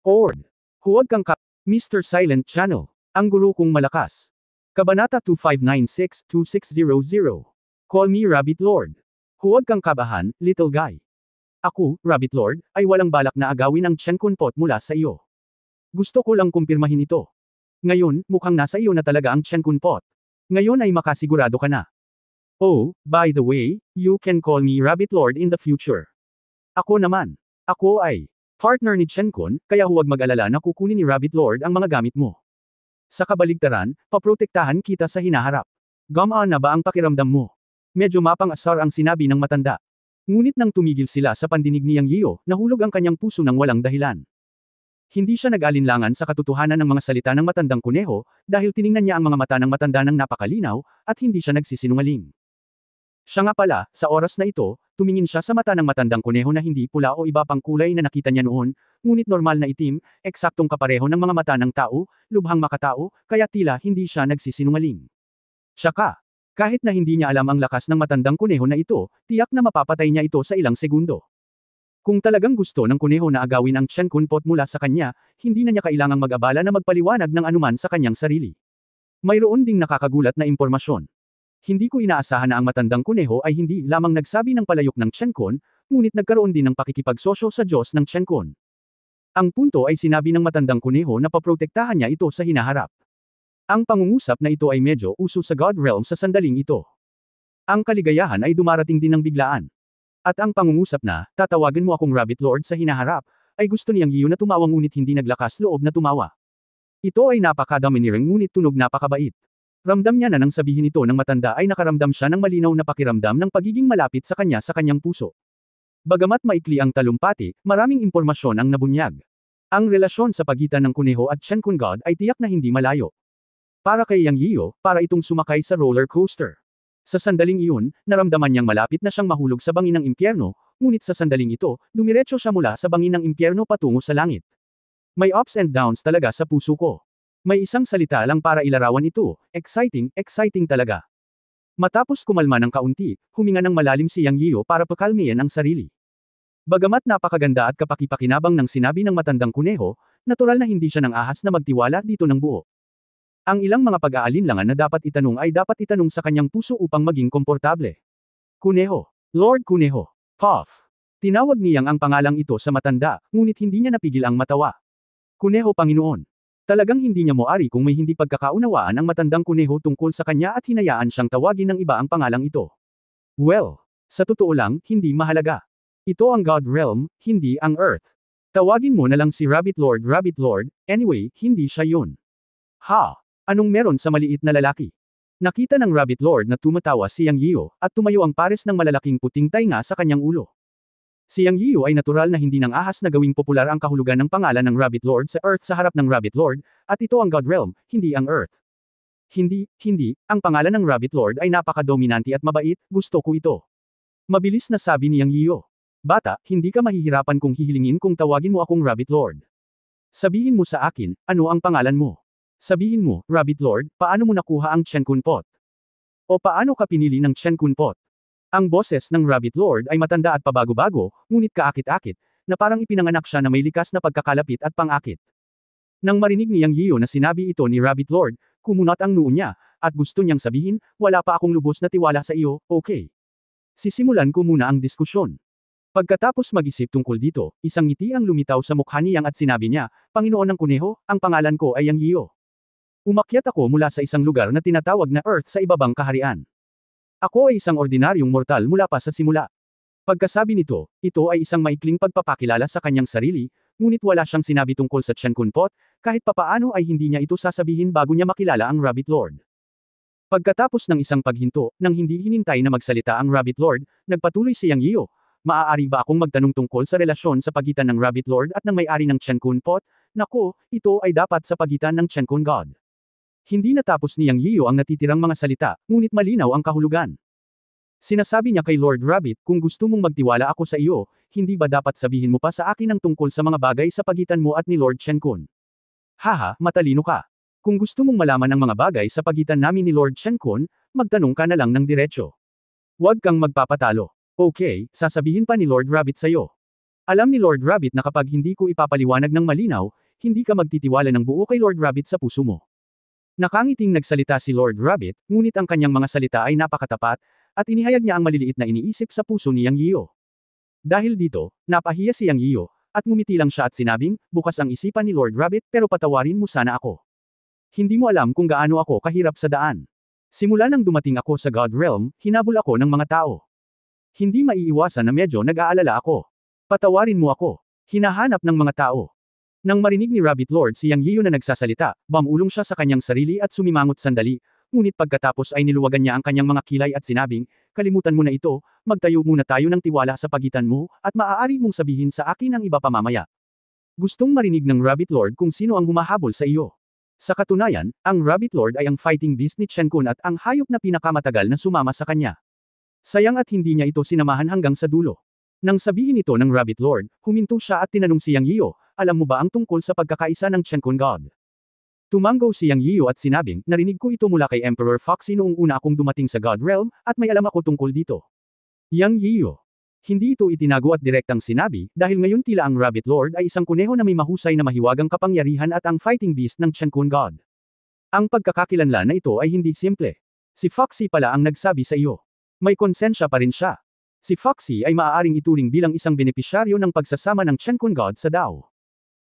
Or, huwag kang Mr. Silent Channel. Ang guro kong malakas. Kabanata 2596-2600. Call me Rabbit Lord. Huwag kang kabahan, little guy. Ako, Rabbit Lord, ay walang balak na agawin ang Chenkunpot mula sa iyo. Gusto ko lang kumpirmahin ito. Ngayon, mukhang nasa iyo na talaga ang Chenkunpot. Ngayon ay makasigurado ka na. Oh, by the way, you can call me Rabbit Lord in the future. Ako naman. Ako ay partner ni Chenkun, kaya huwag mag-alala na kukunin ni Rabbit Lord ang mga gamit mo. Sa kabaligtaran, paprotektahan kita sa hinaharap. Gumaan na ba ang pakiramdam mo? Medyo mapang-asar ang sinabi ng matanda. Ngunit nang tumigil sila sa pandinig ni Yang Yiyo, nahulog ang kanyang puso ng walang dahilan. Hindi siya nag-alinlangan sa katotohanan ng mga salita ng matandang kuneho, dahil tiningnan niya ang mga mata ng matanda ng napakalinaw, at hindi siya nagsisinungaling. Siya nga pala, sa oras na ito, tumingin siya sa mata ng matandang kuneho na hindi pula o iba pang kulay na nakita niya noon, ngunit normal na itim, eksaktong kapareho ng mga mata ng tao, lubhang makatao, kaya tila hindi siya nagsisinungaling. Tsaka, kahit na hindi niya alam ang lakas ng matandang kuneho na ito, tiyak na mapapatay niya ito sa ilang segundo. Kung talagang gusto ng kuneho na agawin ang Chenkunpot mula sa kanya, hindi na niya kailangang mag-abala na magpaliwanag ng anuman sa kanyang sarili. Mayroon ding nakakagulat na impormasyon. Hindi ko inaasahan na ang matandang kuneho ay hindi lamang nagsabi ng palayok ng Chenkun, ngunit nagkaroon din ng pakikipagsosyo sa Diyos ng Chenkun. Ang punto ay sinabi ng matandang kuneho na paprotektahan niya ito sa hinaharap. Ang pangungusap na ito ay medyo uso sa God Realm sa sandaling ito. Ang kaligayahan ay dumarating din ng biglaan. At ang pangungusap na, tatawagan mo akong Rabbit Lord sa hinaharap, ay gusto niyang Yiyo na tumawa ngunit hindi naglakas loob na tumawa. Ito ay napaka-domineering ngunit tunog napakabait. Ramdam niya na nang sabihin ito ng matanda ay nakaramdam siya ng malinaw na pakiramdam ng pagiging malapit sa kanyang puso. Bagamat maikli ang talumpati, maraming impormasyon ang nabunyag. Ang relasyon sa pagitan ng kuneho at Chenkun God ay tiyak na hindi malayo. Para kay Yang Yiyo, para itong sumakay sa roller coaster. Sa sandaling iyon, naramdaman niyang malapit na siyang mahulog sa bangin ng impyerno, ngunit sa sandaling ito, dumiretso siya mula sa bangin ng impyerno patungo sa langit. May ups and downs talaga sa puso ko. May isang salita lang para ilarawan ito, exciting, exciting talaga. Matapos kumalma ng kaunti, huminga ng malalim si Yang Yiyo para pakalmihin ang sarili. Bagamat napakaganda at kapakipakinabang ng sinabi ng matandang kuneho, natural na hindi siya nang ahas na magtiwala dito ng buo. Ang ilang mga pag-aalinlangan na dapat itanong ay dapat itanong sa kanyang puso upang maging komportable. Kuneho. Lord Kuneho. Puff. Tinawag niyang ang pangalang ito sa matanda, ngunit hindi niya napigil ang matawa. Kuneho Panginoon. Talagang hindi niya moari kung may hindi pagkakaunawaan ang matandang kuneho tungkol sa kanya at hinayaan siyang tawagin ng iba ang pangalang ito. Well, sa totoo lang, hindi mahalaga. Ito ang God Realm, hindi ang Earth. Tawagin mo na lang si Rabbit Lord, anyway, hindi siya yun. Ha? Anong meron sa maliit na lalaki? Nakita ng Rabbit Lord na tumatawa si Yang Yiyo, at tumayo ang pares ng malalaking puting tainga sa kanyang ulo. Si Yang Yiyo ay natural na hindi nang ahas na gawing popular ang kahulugan ng pangalan ng Rabbit Lord sa Earth sa harap ng Rabbit Lord, at ito ang God Realm, hindi ang Earth. Hindi, ang pangalan ng Rabbit Lord ay napaka-dominante at mabait, gusto ko ito. Mabilis na sabi ni Yang Yiyo. Bata, hindi ka mahihirapan kung hihilingin kung tawagin mo akong Rabbit Lord. Sabihin mo sa akin, ano ang pangalan mo? Sabihin mo, Rabbit Lord, paano mo nakuha ang Chenkunpot? O paano ka pinili ng Chenkunpot? Ang boses ng Rabbit Lord ay matanda at pabago-bago, ngunit kaakit-akit, na parang ipinanganak siya na may likas na pagkakalapit at pangakit. Nang marinig ni Yang Yiyo na sinabi ito ni Rabbit Lord, kumunat ang noo niya, at gusto niyang sabihin, wala pa akong lubos na tiwala sa iyo, okay. Sisimulan ko muna ang diskusyon. Pagkatapos mag-isip tungkol dito, isang ngiti ang lumitaw sa mukha ni Yang at sinabi niya, Panginoon ng Kuneho, ang pangalan ko ay Yang Yiyo. Umakyat ako mula sa isang lugar na tinatawag na Earth sa ibabang kaharian. Ako ay isang ordinaryong mortal mula pa sa simula. Pagkasabi nito, ito ay isang maikling pagpapakilala sa kanyang sarili, ngunit wala siyang sinabi tungkol sa Chenkunpot, kahit papaano ay hindi niya ito sasabihin bago niya makilala ang Rabbit Lord. Pagkatapos ng isang paghinto, nang hindi hinintay na magsalita ang Rabbit Lord, nagpatuloy si Yang Yiyo, maaari ba akong magtanong tungkol sa relasyon sa pagitan ng Rabbit Lord at ng may-ari ng Chenkunpot? Nako, ito ay dapat sa pagitan ng Chenkun God. Hindi natapos ni Yang Yiyo ang natitirang mga salita, ngunit malinaw ang kahulugan. Sinasabi niya kay Lord Rabbit, kung gusto mong magtiwala ako sa iyo, hindi ba dapat sabihin mo pa sa akin ang tungkol sa mga bagay sa pagitan mo at ni Lord Chenkun? Haha, matalino ka. Kung gusto mong malaman ang mga bagay sa pagitan namin ni Lord Chenkun, magtanong ka na lang ng diretsyo. Huwag kang magpapatalo. Okay, sasabihin pa ni Lord Rabbit sa'yo. Alam ni Lord Rabbit na kapag hindi ko ipapaliwanag ng malinaw, hindi ka magtitiwala ng buo kay Lord Rabbit sa puso mo. Nakangiting nagsalita si Lord Rabbit, ngunit ang kanyang mga salita ay napakatapat, at inihayag niya ang maliliit na iniisip sa puso ni Yang Yiyo. Dahil dito, napahiya si Yang Yiyo, at ngumiti lang siya at sinabing, bukas ang isipan ni Lord Rabbit pero patawarin mo sana ako. Hindi mo alam kung gaano ako kahirap sa daan. Simula nang dumating ako sa God Realm, hinabol ako ng mga tao. Hindi maiiwasan na medyo nag-aalala ako. Patawarin mo ako. Hinahanap ng mga tao. Nang marinig ni Rabbit Lord si Yang Yiyo na nagsasalita, bumulong siya sa kanyang sarili at sumimangot sandali, ngunit pagkatapos ay niluwagan niya ang kanyang mga kilay at sinabing, kalimutan mo na ito, magtayo muna tayo ng tiwala sa pagitan mo, at maaari mong sabihin sa akin ang iba pa mamaya. Gustong marinig ng Rabbit Lord kung sino ang humahabol sa iyo. Sa katunayan, ang Rabbit Lord ay ang fighting beast ni Chen Kun at ang hayop na pinakamatagal na sumama sa kanya. Sayang at hindi niya ito sinamahan hanggang sa dulo. Nang sabihin ito ng Rabbit Lord, huminto siya at tinanong si Yang Yiyo, alam mo ba ang tungkol sa pagkakaisa ng Chen Kun God? Tumanggaw si Yang Yiyo at sinabing, narinig ko ito mula kay Emperor Foxy noong una akong dumating sa God Realm, at may alam ako tungkol dito. Yang Yiyo. Hindi ito itinago at direktang sinabi, dahil ngayon tila ang Rabbit Lord ay isang kuneho na may mahusay na mahiwagang kapangyarihan at ang fighting beast ng Chen Kun God. Ang pagkakakilanlan na ito ay hindi simple. Si Foxy pala ang nagsabi sa iyo. May konsensya pa rin siya. Si Foxy ay maaaring ituring bilang isang benepisyaryo ng pagsasama ng Chen Kun God sa Dao.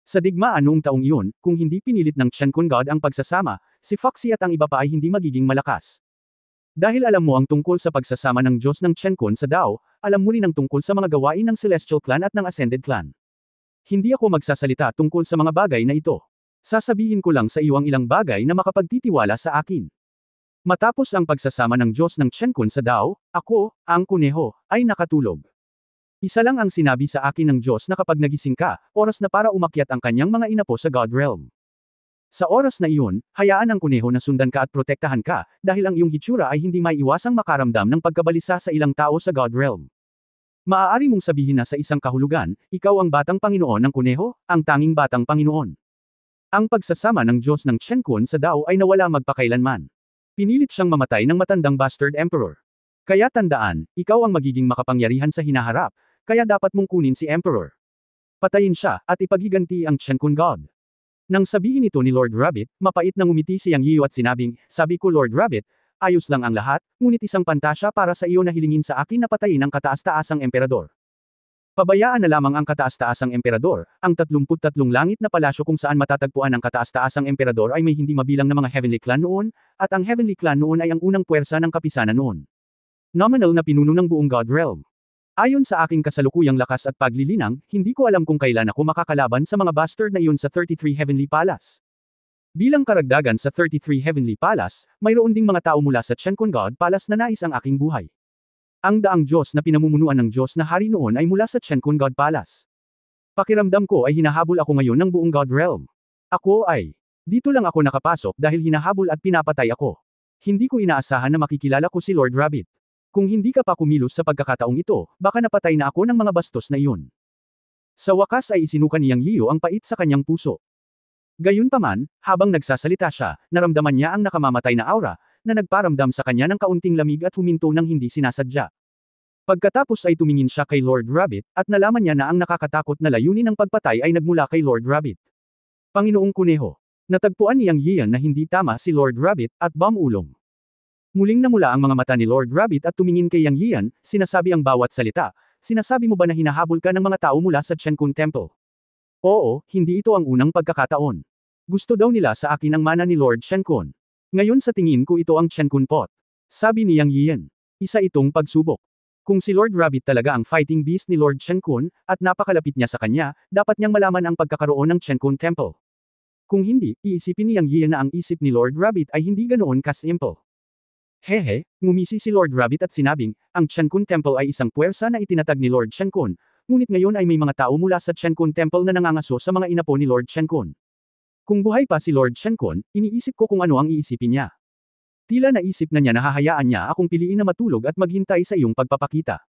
Sa digmaan noong taong iyon, kung hindi pinilit ng Chen Kun God ang pagsasama, si Foxy at ang iba pa ay hindi magiging malakas. Dahil alam mo ang tungkol sa pagsasama ng Diyos ng Chen Kun sa Dao, alam mo rin ang tungkol sa mga gawain ng Celestial Clan at ng Ascended Clan. Hindi ako magsasalita tungkol sa mga bagay na ito. Sasabihin ko lang sa iyo ang ilang bagay na makapagtitiwala sa akin. Matapos ang pagsasama ng Diyos ng Chen Kun sa Dao, ako, ang kuneho, ay nakatulog. Isa lang ang sinabi sa akin ng Diyos na kapag nagising ka, oras na para umakyat ang kanyang mga inapo sa God Realm. Sa oras na iyon, hayaan ang kuneho na sundan ka at protektahan ka, dahil ang iyong hitsura ay hindi maiiwasang makaramdam ng pagkabalisa sa ilang tao sa God Realm. Maaari mong sabihin na sa isang kahulugan, ikaw ang batang Panginoon ng kuneho, ang tanging batang Panginoon. Ang pagsasama ng Diyos ng Chen Kun sa Dao ay nawala magpakailanman. Pinilit siyang mamatay ng matandang bastard emperor. Kaya tandaan, ikaw ang magiging makapangyarihan sa hinaharap, kaya dapat mong kunin si emperor. Patayin siya, at ipaghiganti ang Chen Kun God. Nang sabihin ito ni Lord Rabbit, mapait na ngumiti si Yang Yiyo at sinabing, sabi ko Lord Rabbit, ayos lang ang lahat, ngunit isang pantasya para sa iyo na hilingin sa akin na patayin ang kataas-taasang emperador. Pabayaan na lamang ang kataas-taasang emperador, ang 33 langit na palasyo kung saan matatagpuan ang kataas-taasang emperador ay may hindi mabilang na mga Heavenly Clan noon, at ang Heavenly Clan noon ay ang unang puwersa ng kapisanan noon. Nominal na pinuno ng buong God Realm. Ayon sa aking kasalukuyang lakas at paglilinang, hindi ko alam kung kailan ako makakalaban sa mga bastard na iyon sa 33 Heavenly Palace. Bilang karagdagan sa 33 Heavenly Palace, mayroon ding mga tao mula sa Chen Kun God Palace na nais ang aking buhay. Ang daang Diyos na pinamumunuan ng Diyos na hari noon ay mula sa Chen Kun God Palace. Pakiramdam ko ay hinahabol ako ngayon ng buong God Realm. Ako ay, dito lang ako nakapasok dahil hinahabol at pinapatay ako. Hindi ko inaasahan na makikilala ko si Lord Rabbit. Kung hindi ka pa kumilos sa pagkakataong ito, baka napatay na ako ng mga bastos na iyon. Sa wakas ay isinuka ni Yang Yiyo ang pait sa kanyang puso. Gayunpaman, habang nagsasalita siya, naramdaman niya ang nakamamatay na aura, na nagparamdam sa kanya ng kaunting lamig at huminto ng hindi sinasadya. Pagkatapos ay tumingin siya kay Lord Rabbit, at nalaman niya na ang nakakatakot na layunin ng pagpatay ay nagmula kay Lord Rabbit. Panginoong Kuneho. Natagpuan ni Yang Yiyan na hindi tama si Lord Rabbit, at bumulong. Muling namula ang mga mata ni Lord Rabbit at tumingin kay Yang Yiyan, sinasabi ang bawat salita, sinasabi mo ba na hinahabol ka ng mga tao mula sa Chen Kun Temple? Oo, hindi ito ang unang pagkakataon. Gusto daw nila sa akin ang mana ni Lord Chen Kun. Ngayon sa tingin ko ito ang Chen Kun Pot. Sabi ni Yang Yiyan. Isa itong pagsubok. Kung si Lord Rabbit talaga ang fighting beast ni Lord Chen Kun, at napakalapit niya sa kanya, dapat niyang malaman ang pagkakaroon ng Chen Kun Temple. Kung hindi, iisipin ni Yang Yiyan na ang isip ni Lord Rabbit ay hindi ganoon kasimple. Hehe, ngumisi si Lord Rabbit at sinabing, ang Chen Kun Temple ay isang puwersa na itinatag ni Lord Chen Kun, ngunit ngayon ay may mga tao mula sa Chen Kun Temple na nangangaso sa mga inapo ni Lord Chen Kun. Kung buhay pa si Lord Chen Kun, iniisip ko kung ano ang iisipin niya. Tila naisip na niya na hahayaan niya akong piliin na matulog at maghintay sa iyong pagpapakita.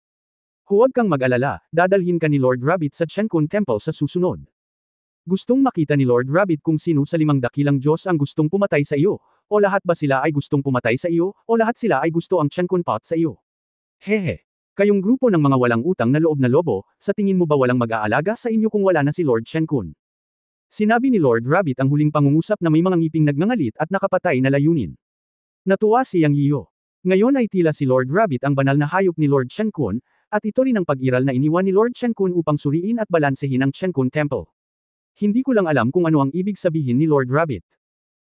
Huwag kang mag-alala, dadalhin ka ni Lord Rabbit sa Chen Kun Temple sa susunod. Gustong makita ni Lord Rabbit kung sino sa 5 dakilang Diyos ang gustong pumatay sa iyo, o lahat ba sila ay gustong pumatay sa iyo, o lahat sila ay gusto ang Chen Kun Pot sa iyo. Hehe. Kayong grupo ng mga walang utang na loob na lobo, sa tingin mo ba walang mag-aalaga sa inyo kung wala na si Lord Shen Kun? Sinabi ni Lord Rabbit ang huling pangungusap na may mga ngiping nagngangalit at nakapatay na layunin. Natuwa si Yang Yiyo. Ngayon ay tila si Lord Rabbit ang banal na hayop ni Lord Shen Kun, at ito rin ang pag-iral na iniwan ni Lord Shen Kun upang suriin at balansehin ang Shen Kun Temple. Hindi ko lang alam kung ano ang ibig sabihin ni Lord Rabbit.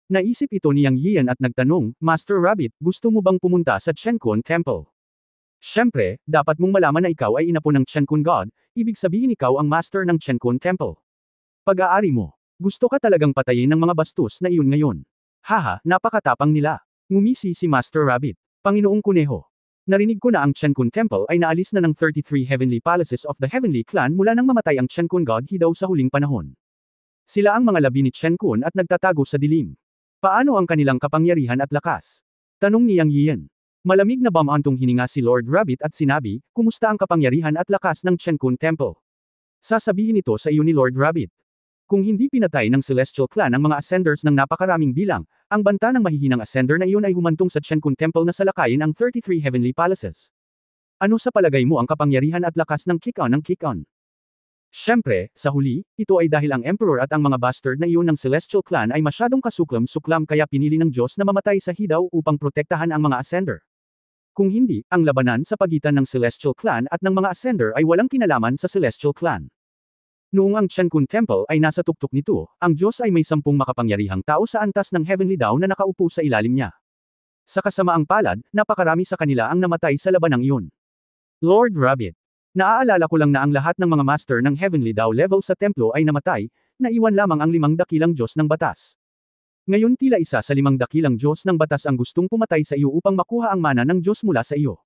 Naisip ito ni Yang Yiyan at nagtanong, Master Rabbit, gusto mo bang pumunta sa Shen Kun Temple? Siyempre, dapat mong malaman na ikaw ay inapo ng Shen Kun God, ibig sabihin ikaw ang master ng Shen Kun Temple. Pag-aari mo. Gusto ka talagang patayin ng mga bastos na iyon ngayon. Haha, napakatapang nila. Ngumisi si Master Rabbit. Panginoong Kuneho. Narinig ko na ang Shen Kun Temple ay naalis na ng 33 Heavenly Palaces of the Heavenly Clan mula nang mamatay ang Shen Kun God Hidaw sa huling panahon. Sila ang mga labi ni Shen Kun at nagtatago sa dilim. Paano ang kanilang kapangyarihan at lakas? Tanong ni Yang Yiyan. Malamig na bamantong hininga si Lord Rabbit at sinabi, kumusta ang kapangyarihan at lakas ng Shen Kun Temple? Sasabihin ito sa iyo ni Lord Rabbit. Kung hindi pinatay ng Celestial Clan ang mga Ascenders ng napakaraming bilang, ang banta ng mahihinang Ascender na iyon ay humantong sa Shen Kun Temple na salakayin ang 33 Heavenly Palaces. Ano sa palagay mo ang kapangyarihan at lakas ng Kick-On ng Kick-On? Siyempre, sa huli, ito ay dahil ang Emperor at ang mga bastard na iyon ng Celestial Clan ay masyadong kasuklam-suklam kaya pinili ng Diyos na mamatay sa Hidaw upang protektahan ang mga Ascender. Kung hindi, ang labanan sa pagitan ng Celestial Clan at ng mga Ascender ay walang kinalaman sa Celestial Clan. Noong ang Shen Kun Temple ay nasa tuktok nito, ang Diyos ay may 10 makapangyarihang tao sa antas ng Heavenly Dawn na nakaupo sa ilalim niya. Sa kasamaang palad, napakarami sa kanila ang namatay sa labanang iyon. Lord Rabbit. Naaalala ko lang na ang lahat ng mga master ng Heavenly Dawn level sa templo ay namatay, naiwan lamang ang 5 dakilang Diyos ng batas. Ngayon tila isa sa 5 dakilang Diyos ng batas ang gustong pumatay sa iyo upang makuha ang mana ng Diyos mula sa iyo.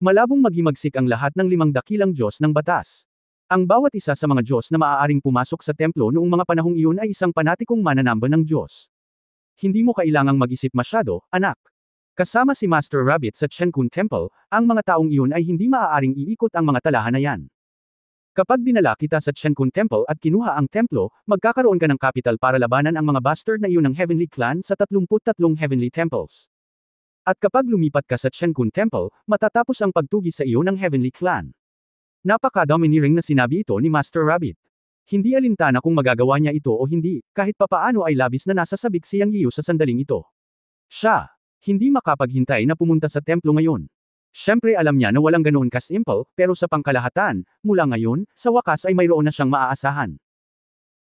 Malabong maghimagsik ang lahat ng 5 dakilang Diyos ng batas. Ang bawat isa sa mga Diyos na maaaring pumasok sa templo noong mga panahong iyon ay isang panatikong mananamba ng Diyos. Hindi mo kailangang mag-isip masyado, anak. Kasama si Master Rabbit sa Shen Kun Temple, ang mga taong iyon ay hindi maaaring iikot ang mga talahan na yan. Kapag dinala kita sa Shen Kun Temple at kinuha ang templo, magkakaroon ka ng capital para labanan ang mga bastard na iyon ng Heavenly Clan sa 33 Heavenly Temples. At kapag lumipat ka sa Shen Kun Temple, matatapos ang pagtugi sa iyo ng Heavenly Clan. Napaka-domineering na sinabi ito ni Master Rabbit. Hindi alintana kung magagawa niya ito o hindi, kahit papaano ay labis na nasasabik si Yang Yiyo sa sandaling ito. Siya, hindi makapaghintay na pumunta sa templo ngayon. Siyempre alam niya na walang ganoon ka-simple, pero sa pangkalahatan, mula ngayon, sa wakas ay mayroon na siyang maaasahan.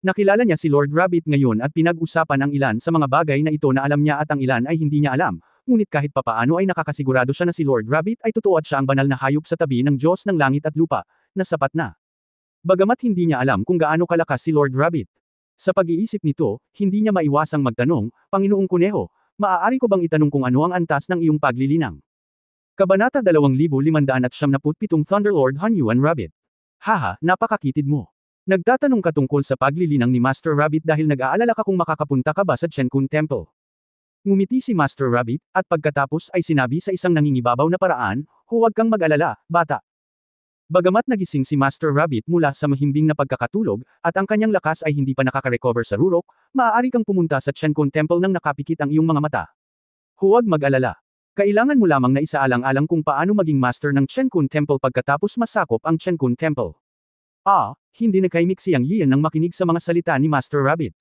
Nakilala niya si Lord Rabbit ngayon at pinag-usapan ang ilan sa mga bagay na ito na alam niya at ang ilan ay hindi niya alam, ngunit kahit papaano ay nakakasigurado siya na si Lord Rabbit ay totoo at siya ang banal na hayop sa tabi ng Diyos ng langit at lupa, na sapat na. Bagamat hindi niya alam kung gaano kalakas si Lord Rabbit. Sa pag-iisip nito, hindi niya maiwasang magtanong, Panginoong Kuneho, maaari ko bang itanong kung ano ang antas ng iyong paglilinang? Kabanata 2577 Thunderlord Han Yuan Rabbit. Haha, napakakitid mo. Nagtatanong ka tungkol sa paglilinang ni Master Rabbit dahil nag-aalala ka kung makakapunta ka ba sa Shen Kun Temple. Ngumiti si Master Rabbit, at pagkatapos ay sinabi sa isang nangingibabaw na paraan, huwag kang mag-alala, bata. Bagamat nagising si Master Rabbit mula sa mahimbing na pagkakatulog, at ang kanyang lakas ay hindi pa nakaka-recover sa rurok, maaari kang pumunta sa Shen Kun Temple nang nakapikit ang iyong mga mata. Huwag mag-alala. Kailangan mo lamang na isaalang-alang kung paano maging master ng Shen Kun Temple pagkatapos masakop ang Shen Kun Temple. Hindi nakaimik si Yang Yiyan nang makinig sa mga salita ni Master Rabbit.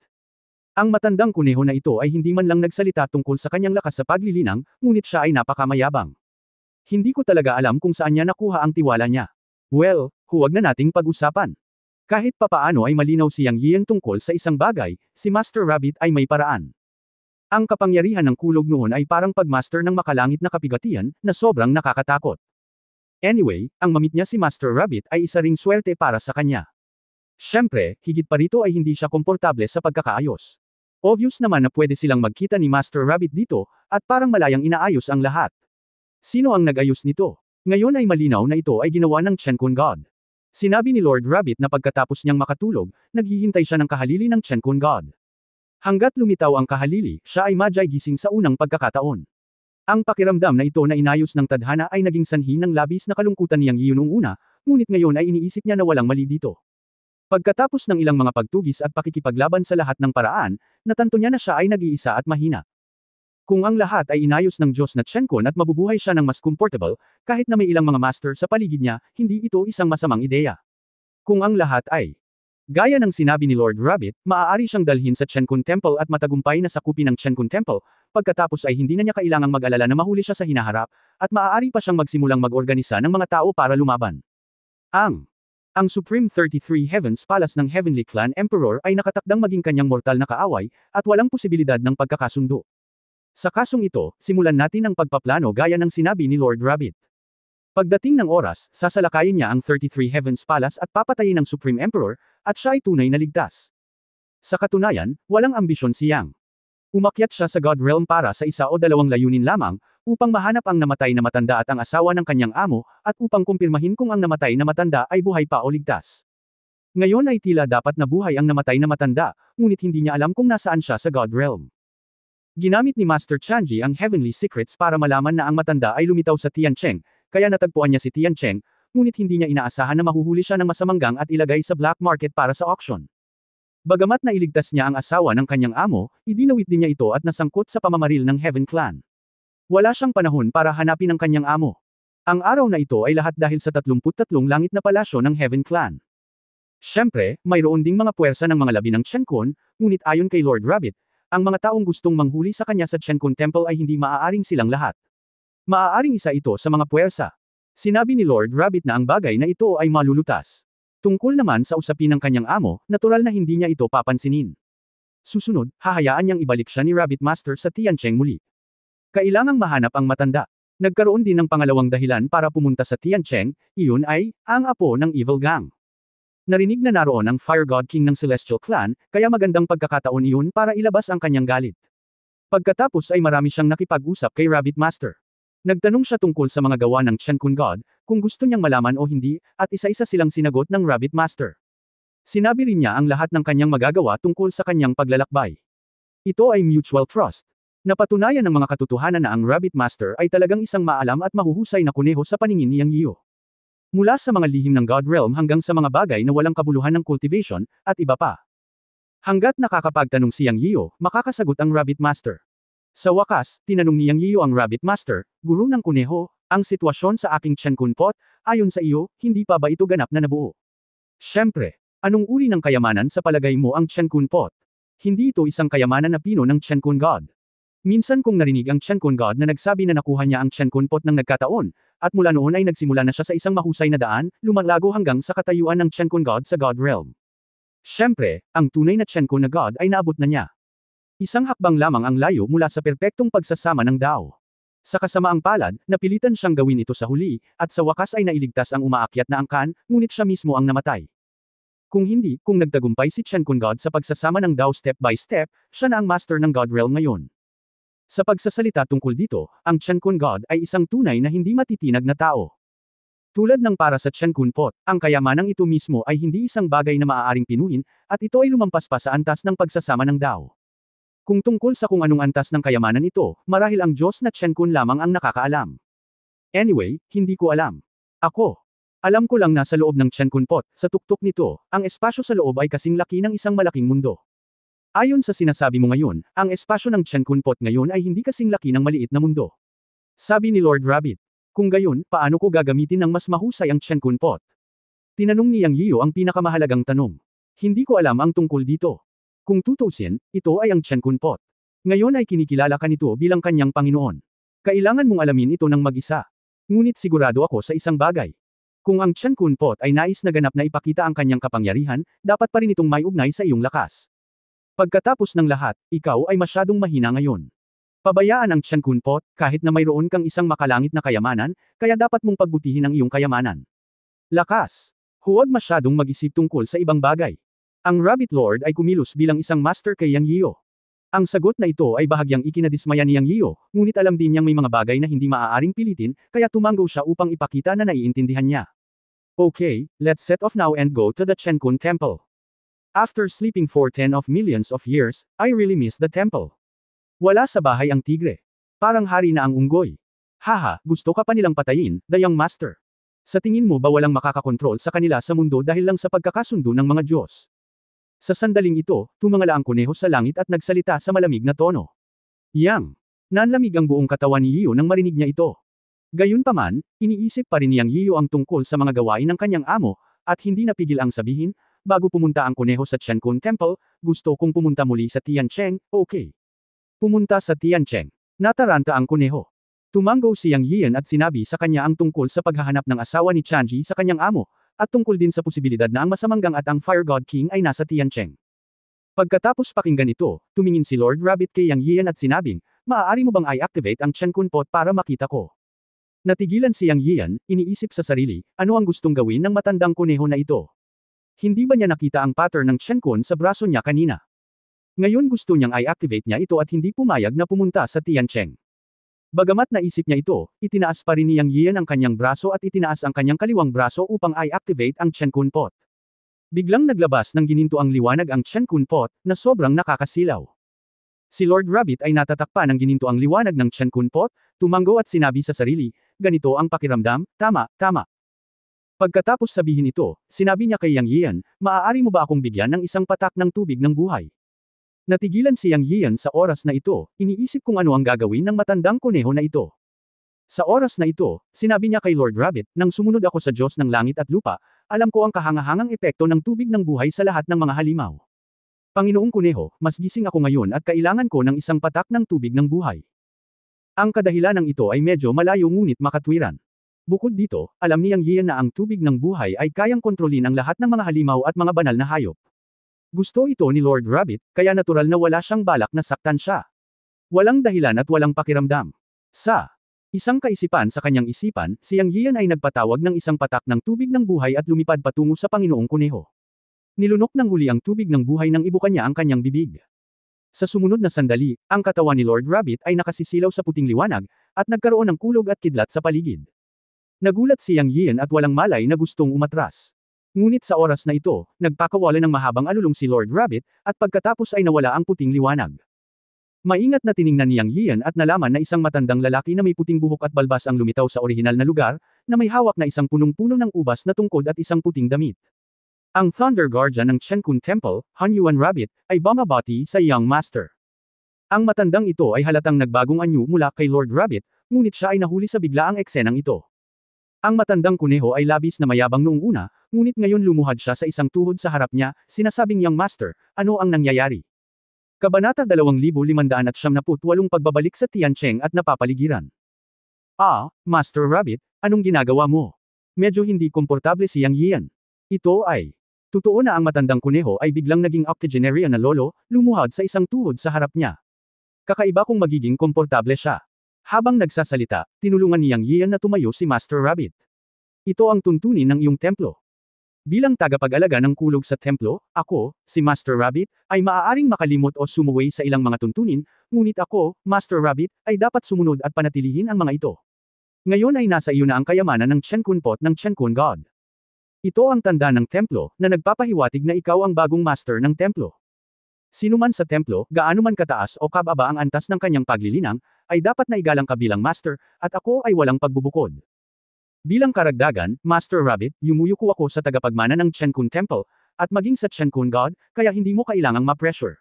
Ang matandang kuneho na ito ay hindi man lang nagsalita tungkol sa kanyang lakas sa paglilinang, ngunit siya ay napakamayabang. Hindi ko talaga alam kung saan niya nakuha ang tiwala niya. Well, huwag na nating pag-usapan. Kahit papaano ay malinaw si Yang Yiyan tungkol sa isang bagay, si Master Rabbit ay may paraan. Ang kapangyarihan ng kulog noon ay parang pagmaster ng makalangit na kapigatian, na sobrang nakakatakot. Anyway, ang mamit niya si Master Rabbit ay isa ring swerte para sa kanya. Siyempre, higit pa rito ay hindi siya komportable sa pagkakaayos. Obvious naman na pwede silang magkita ni Master Rabbit dito, at parang malayang inaayos ang lahat. Sino ang nag-ayos nito? Ngayon ay malinaw na ito ay ginawa ng Shen Kun God. Sinabi ni Lord Rabbit na pagkatapos niyang makatulog, naghihintay siya ng kahalili ng Shen Kun God. Hanggat lumitaw ang kahalili, siya ay madyay gising sa unang pagkakataon. Ang pakiramdam na ito na inayos ng tadhana ay naging sanhi ng labis na kalungkutan niyang iyon noong una, ngunit ngayon ay iniisip niya na walang mali dito. Pagkatapos ng ilang mga pagtugis at pakikipaglaban sa lahat ng paraan, natanto niya na siya ay nag-iisa at mahina. Kung ang lahat ay inayos ng Diyos na Chen Kun at mabubuhay siya ng mas comfortable, kahit na may ilang mga master sa paligid niya, hindi ito isang masamang ideya. Kung ang lahat ay gaya ng sinabi ni Lord Rabbit, maaari siyang dalhin sa Chen Kun Temple at matagumpay na sakupin ng Chen Kun Temple, pagkatapos ay hindi na niya kailangang mag-alala na mahuli siya sa hinaharap, at maaari pa siyang magsimulang mag-organisa ng mga tao para lumaban. Ang Supreme 33 Heavens Palace ng Heavenly Clan Emperor ay nakatakdang maging kanyang mortal na kaaway, at walang posibilidad ng pagkakasundo. Sa kasong ito, simulan natin ang pagpaplano gaya ng sinabi ni Lord Rabbit. Pagdating ng oras, sasalakayin niya ang 33 Heavens Palace at papatayin ang Supreme Emperor, at siya ay tunay na ligtas. Sa katunayan, walang ambisyon si Yang. Umakyat siya sa God Realm para sa isa o dalawang layunin lamang, upang mahanap ang namatay na matanda at ang asawa ng kanyang amo, at upang kumpirmahin kung ang namatay na matanda ay buhay pa o ligtas. Ngayon ay tila dapat na buhay ang namatay na matanda, ngunit hindi niya alam kung nasaan siya sa God Realm. Ginamit ni Master Chanji ang Heavenly Secrets para malaman na ang matanda ay lumitaw sa Tiancheng, kaya natagpuan niya si Tiancheng, ngunit hindi niya inaasahan na mahuhuli siya ng masamang gang at ilagay sa black market para sa auction. Bagamat nailigtas niya ang asawa ng kanyang amo, idinawit din niya ito at nasangkot sa pamamaril ng Heaven Clan. Wala siyang panahon para hanapin ang kanyang amo. Ang araw na ito ay lahat dahil sa 33 langit na palasyo ng Heaven Clan. Siyempre, mayroon ding mga puwersa ng mga labi ng Chen Kun, ngunit ayon kay Lord Rabbit, ang mga taong gustong manghuli sa kanya sa Chen Kun Temple ay hindi maaaring silang lahat. Maaaring isa ito sa mga puwersa. Sinabi ni Lord Rabbit na ang bagay na ito ay malulutas. Tungkol naman sa usapin ng kanyang amo, natural na hindi niya ito papansinin. Susunod, hahayaan niyang ibalik siya ni Rabbit Master sa Tiancheng muli. Kailangang mahanap ang matanda. Nagkaroon din ng pangalawang dahilan para pumunta sa Tiancheng, iyon ay, ang apo ng Evil Gang. Narinig na naroon ang Fire God King ng Celestial Clan, kaya magandang pagkakataon iyon para ilabas ang kanyang galit. Pagkatapos ay marami siyang nakipag-usap kay Rabbit Master. Nagtanong siya tungkol sa mga gawa ng Chen Kun God, kung gusto niyang malaman o hindi, at isa-isa silang sinagot ng Rabbit Master. Sinabi rin niya ang lahat ng kanyang magagawa tungkol sa kanyang paglalakbay. Ito ay mutual trust. Napatunayan ng mga katotohanan na ang Rabbit Master ay talagang isang maalam at mahuhusay na kuneho sa paningin ni Yang Yiu. Mula sa mga lihim ng God Realm hanggang sa mga bagay na walang kabuluhan ng cultivation, at iba pa. Hanggat nakakapagtanong si Yang Yiu, makakasagot ang Rabbit Master. Sa wakas, tinanong ni Yang Yiu ang Rabbit Master, Guru ng kuneho, ang sitwasyon sa aking Chen Kun Pot, ayon sa iyo, hindi pa ba ito ganap na nabuo? Siyempre, anong uri ng kayamanan sa palagay mo ang Chen Kun Pot? Hindi ito isang kayamanan na pino ng Chen Kun God. Minsan kong narinig ang Chen Kun God na nagsabi na nakuha niya ang Chen Kun Pot ng nagkataon, at mula noon ay nagsimula na siya sa isang mahusay na daan, lumalago hanggang sa katayuan ng Chen Kun God sa God Realm. Siyempre, ang tunay na Chen Kun na God ay naabot na niya. Isang hakbang lamang ang layo mula sa perpektong pagsasama ng Dao. Sa kasamaang palad, napilitan siyang gawin ito sa huli, at sa wakas ay nailigtas ang umaakyat na angkan, ngunit siya mismo ang namatay. Kung nagtagumpay si Chen Kun God sa pagsasama ng Dao step by step, siya na ang master ng God Realm ngayon. Sa pagsasalita tungkol dito, ang Chen Kun God ay isang tunay na hindi matitinag na tao. Tulad ng para sa Chen Kun Pot, ang kayamanang ito mismo ay hindi isang bagay na maaaring pinuhin, at ito ay lumampas pa sa antas ng pagsasama ng Dao. Kung tungkol sa kung anong antas ng kayamanan ito, marahil ang Diyos na Chen Kun lamang ang nakakaalam. Anyway, hindi ko alam. Alam ko lang na sa loob ng Chen Kun Pot, sa tuktok nito, ang espasyo sa loob ay kasing laki ng isang malaking mundo. Ayon sa sinasabi mo ngayon, ang espasyo ng Chen Kun Pot ngayon ay hindi kasing laki ng maliit na mundo. Sabi ni Lord Rabbit. Kung gayon, paano ko gagamitin ng mas mahusay ang Chen Kun Pot? Tinanong ni Yang Yiu ang pinakamahalagang tanong. Hindi ko alam ang tungkol dito. Kung tutusin, ito ay ang Chen Kun Pot. Ngayon ay kinikilala ka nito bilang kanyang Panginoon. Kailangan mong alamin ito ng mag-isa. Ngunit sigurado ako sa isang bagay. Kung ang Chen Kun Pot ay nais na ganap na ipakita ang kanyang kapangyarihan, dapat pa rin itong may ugnay sa iyong lakas. Pagkatapos ng lahat, ikaw ay masyadong mahina ngayon. Pabayaan ang Chen Kun Pot, kahit na mayroon kang isang makalangit na kayamanan, kaya dapat mong pagbutihin ang iyong kayamanan. Lakas. Huwag masyadong mag-isip tungkol sa ibang bagay. Ang Rabbit Lord ay kumilos bilang isang master kay Yang Yiu. Ang sagot na ito ay bahagyang ikinadismaya ni Yang Yiu, ngunit alam din niyang may mga bagay na hindi maaaring pilitin, kaya tumanggo siya upang ipakita na naiintindihan niya. Okay, let's set off now and go to the Chen Kun Temple. After sleeping for 10 of millions of years, I really miss the temple. Wala sa bahay ang tigre. Parang hari na ang unggoy. Haha, gusto ka pa nilang patayin, the young master. Sa tingin mo ba walang makakakontrol sa kanila sa mundo dahil lang sa pagkakasundo ng mga Diyos? Sa sandaling ito, tumangala ang kuneho sa langit at nagsalita sa malamig na tono. Yang. Nanlamig ang buong katawan ni Yiyu nang marinig niya ito. Gayunpaman, iniisip pa rin niyang Yiyu ang tungkol sa mga gawain ng kanyang amo, at hindi napigil ang sabihin, bago pumunta ang kuneho sa Qiankun Temple, gusto kong pumunta muli sa Tiancheng, okay. Pumunta sa Tiancheng. Nataranta ang kuneho. Tumango si Yang Yian at sinabi sa kanya ang tungkol sa paghahanap ng asawa ni Chanji sa kanyang amo, at tungkol din sa posibilidad na ang masamanggang at ang Fire God King ay nasa Tiancheng. Pagkatapos pakinggan ito, tumingin si Lord Rabbit kay Yang Yian at sinabing, maaari mo bang i-activate ang Qiankun Pot para makita ko? Natigilan si Yang Yian, iniisip sa sarili, ano ang gustong gawin ng matandang kuneho na ito? Hindi ba niya nakita ang pattern ng Qiankun sa braso niya kanina? Ngayon gusto niyang i-activate niya ito at hindi pumayag na pumunta sa Tiancheng. Bagamat naisip niya ito, itinaas pa rin ni Yang Yian ang kanyang braso at itinaas ang kanyang kaliwang braso upang i-activate ang Qiankun Pot. Biglang naglabas ng gininto ang liwanag ang Qiankun Pot, na sobrang nakakasilaw. Si Lord Rabbit ay natatakpan ng gininto ang liwanag ng Qiankun Pot, tumango at sinabi sa sarili, ganito ang pakiramdam, tama, tama. Pagkatapos sabihin ito, sinabi niya kay Yang Yian, maaari mo ba akong bigyan ng isang patak ng tubig ng buhay? Natigilan si Yang Yian sa oras na ito, iniisip kung ano ang gagawin ng matandang kuneho na ito. Sa oras na ito, sinabi niya kay Lord Rabbit, nang sumunod ako sa Diyos ng langit at lupa, alam ko ang kahangahangang epekto ng tubig ng buhay sa lahat ng mga halimaw. Panginoong Kuneho, mas gising ako ngayon at kailangan ko ng isang patak ng tubig ng buhay. Ang kadahilanang ito ay medyo malayo ngunit makatwiran. Bukod dito, alam ni Yang Yian na ang tubig ng buhay ay kayang kontrolin ang lahat ng mga halimaw at mga banal na hayop. Gusto ito ni Lord Rabbit, kaya natural na wala siyang balak na saktan siya. Walang dahilan at walang pakiramdam. Sa isang kaisipan sa kanyang isipan, si Yang Yian ay nagpatawag ng isang patak ng tubig ng buhay at lumipad patungo sa Panginoong Kuneho. Nilunok ng huli ang tubig ng buhay nang ibuka niya ang kanyang bibig. Sa sumunod na sandali, ang katawan ni Lord Rabbit ay nakasisilaw sa puting liwanag, at nagkaroon ng kulog at kidlat sa paligid. Nagulat si Yang Yian at walang malay na gustong umatras. Ngunit sa oras na ito, nagpakawala ng mahabang alulong si Lord Rabbit, at pagkatapos ay nawala ang puting liwanag. Maingat na tiningnan ni Yang Yian at nalaman na isang matandang lalaki na may puting buhok at balbas ang lumitaw sa orihinal na lugar, na may hawak na isang punong-puno ng ubas na tungkod at isang puting damit. Ang Thunder Guardian ng Qiankun Temple, Han Yuan Rabbit, ay bumabati sa Young Master. Ang matandang ito ay halatang nagbagong anyo mula kay Lord Rabbit, ngunit siya ay nahuli sa biglaang eksenang ito. Ang matandang kuneho ay labis na mayabang noong una, ngunit ngayon lumuhad siya sa isang tuhod sa harap niya, sinasabing Young Master, ano ang nangyayari? Kabanata 2578 Pagbabalik sa Tiancheng at napapaligiran. Master Rabbit, anong ginagawa mo? Medyo hindi komportable si Yang Yian. Ito ay totoo na ang matandang kuneho ay biglang naging octogenarian na lolo, lumuhad sa isang tuhod sa harap niya. Kakaiba kung magiging komportable siya. Habang nagsasalita, tinulungan ni Yang Yian na tumayo si Master Rabbit. Ito ang tuntunin ng iyong templo. Bilang tagapag-alaga ng kulog sa templo, ako, si Master Rabbit, ay maaaring makalimot o sumuway sa ilang mga tuntunin, ngunit ako, Master Rabbit, ay dapat sumunod at panatilihin ang mga ito. Ngayon ay nasa iyo na ang kayamanan ng Qiankun Pot ng Qiankun God. Ito ang tanda ng templo, na nagpapahiwatig na ikaw ang bagong master ng templo. Sino man sa templo, gaano man kataas o kababa ang antas ng kanyang paglilinang, ay dapat na igalang ka bilang master, at ako ay walang pagbubukod. Bilang karagdagan, Master Rabbit, yumuyuko ako sa tagapagmana ng Qiankun Temple, at maging sa Qiankun God, kaya hindi mo kailangang ma-pressure.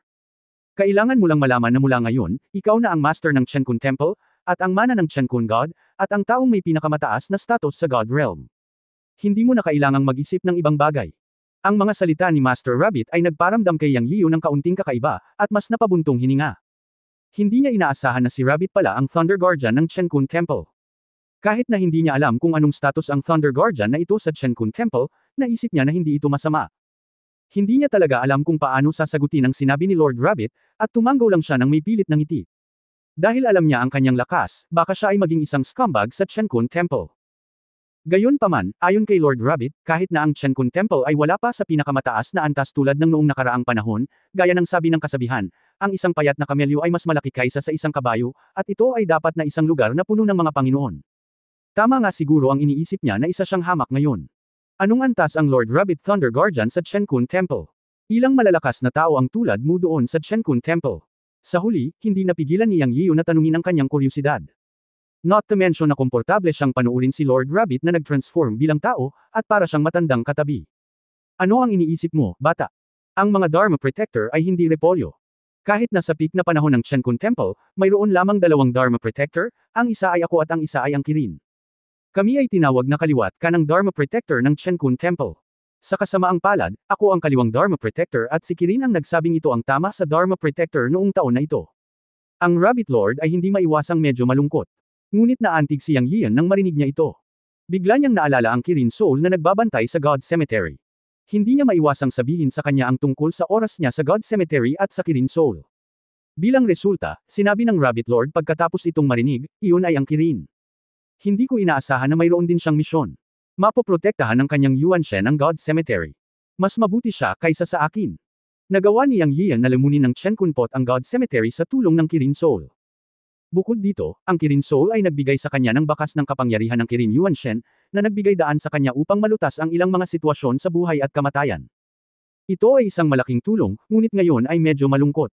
Kailangan mo lang malaman na mula ngayon, ikaw na ang master ng Qiankun Temple, at ang mana ng Qiankun God, at ang taong may pinakamataas na status sa God Realm. Hindi mo na kailangang mag-isip ng ibang bagay. Ang mga salita ni Master Rabbit ay nagparamdam kay Yang Yiu ng kaunting kakaiba, at mas napabuntong hininga. Hindi niya inaasahan na si Rabbit pala ang Thunder Guardian ng Qiankun Temple. Kahit na hindi niya alam kung anong status ang Thunder Guardian na ito sa Qiankun Temple, naisip niya na hindi ito masama. Hindi niya talaga alam kung paano sasagutin ang sinabi ni Lord Rabbit, at tumango lang siya ng may pilit na ngiti. Dahil alam niya ang kanyang lakas, baka siya ay maging isang scumbag sa Qiankun Temple. Gayunpaman, ayon kay Lord Rabbit, kahit na ang Qiankun Temple ay wala pa sa pinakamataas na antas tulad ng noong nakaraang panahon, gaya ng sabi ng kasabihan, ang isang payat na kamelyo ay mas malaki kaysa sa isang kabayo, at ito ay dapat na isang lugar na puno ng mga Panginoon. Tama nga siguro ang iniisip niya na isa siyang hamak ngayon. Anong antas ang Lord Rabbit Thunder Guardian sa Qiankun Temple? Ilang malalakas na tao ang tulad mo doon sa Qiankun Temple. Sa huli, hindi napigilan ni Yang Yiu na tanungin ang kanyang kuryosidad. Not to mention na komportable siyang panuurin si Lord Rabbit na nag-transform bilang tao, at para siyang matandang katabi. Ano ang iniisip mo, bata? Ang mga Dharma Protector ay hindi repolyo. Kahit nasa peak na panahon ng Chen Kun Temple, mayroon lamang dalawang Dharma Protector, ang isa ay ako at ang isa ay ang Kirin. Kami ay tinawag na kaliwat kanang Dharma Protector ng Chen Kun Temple. Sa kasamaang palad, ako ang kaliwang Dharma Protector at si Kirin ang nagsabing ito ang tama sa Dharma Protector noong taon na ito. Ang Rabbit Lord ay hindi maiwasang medyo malungkot. Ngunit naantig si Yang Yian nang marinig niya ito. Bigla niyang naalala ang Kirin Soul na nagbabantay sa God Cemetery. Hindi niya maiwasang sabihin sa kanya ang tungkol sa oras niya sa God Cemetery at sa Kirin Soul. Bilang resulta, sinabi ng Rabbit Lord pagkatapos itong marinig, iyon ay ang Kirin. Hindi ko inaasahan na mayroon din siyang misyon. Mapoprotektahan ng kanyang Yuan Shen ang God Cemetery. Mas mabuti siya kaysa sa akin. Nagawa ni Yang Yian na lamunin ng Chen Kun Pot ang God Cemetery sa tulong ng Kirin Soul. Bukod dito, ang Kirin Soul ay nagbigay sa kanya ng bakas ng kapangyarihan ng Kirin Yuan Shen, na nagbigay daan sa kanya upang malutas ang ilang mga sitwasyon sa buhay at kamatayan. Ito ay isang malaking tulong, ngunit ngayon ay medyo malungkot.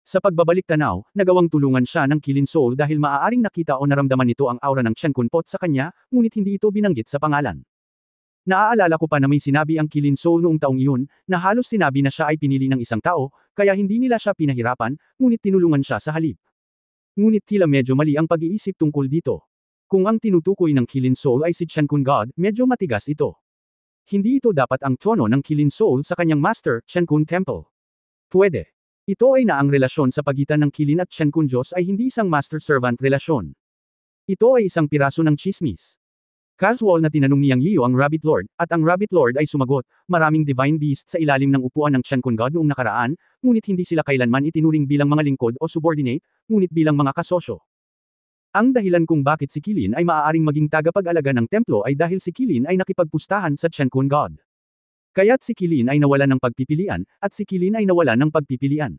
Sa pagbabalik tanaw, nagawang tulungan siya ng Kirin Soul dahil maaaring nakita o naramdaman nito ang aura ng Chen Kun Pot sa kanya, ngunit hindi ito binanggit sa pangalan. Naaalala ko pa na may sinabi ang Kirin Soul noong taong iyon, na halos sinabi na siya ay pinili ng isang tao, kaya hindi nila siya pinahirapan, ngunit tinulungan siya sa halip. Ngunit tila medyo mali ang pag-iisip tungkol dito. Kung ang tinutukoy ng Kirin Soul ay si Chen Kun God, medyo matigas ito. Hindi ito dapat ang tono ng Kirin Soul sa kanyang master, Chen Kun Temple. Pwede. Ito ay na ang relasyon sa pagitan ng Kirin at Chen Kun Diyos ay hindi isang master-servant relasyon. Ito ay isang piraso ng chismis. Casual na tinanong ni Yang Yiu ang Rabbit Lord, at ang Rabbit Lord ay sumagot, maraming divine beast sa ilalim ng upuan ng Chen Kun God noong nakaraan, ngunit hindi sila kailanman itinuring bilang mga lingkod o subordinate, ngunit bilang mga kasosyo. Ang dahilan kung bakit si Kilin ay maaaring maging tagapag-alaga ng templo ay dahil si Kilin ay nakipagpustahan sa Chen Kun God. Kaya't si Kilin ay nawalan ng pagpipilian, at si Kilin ay nawalan ng pagpipilian.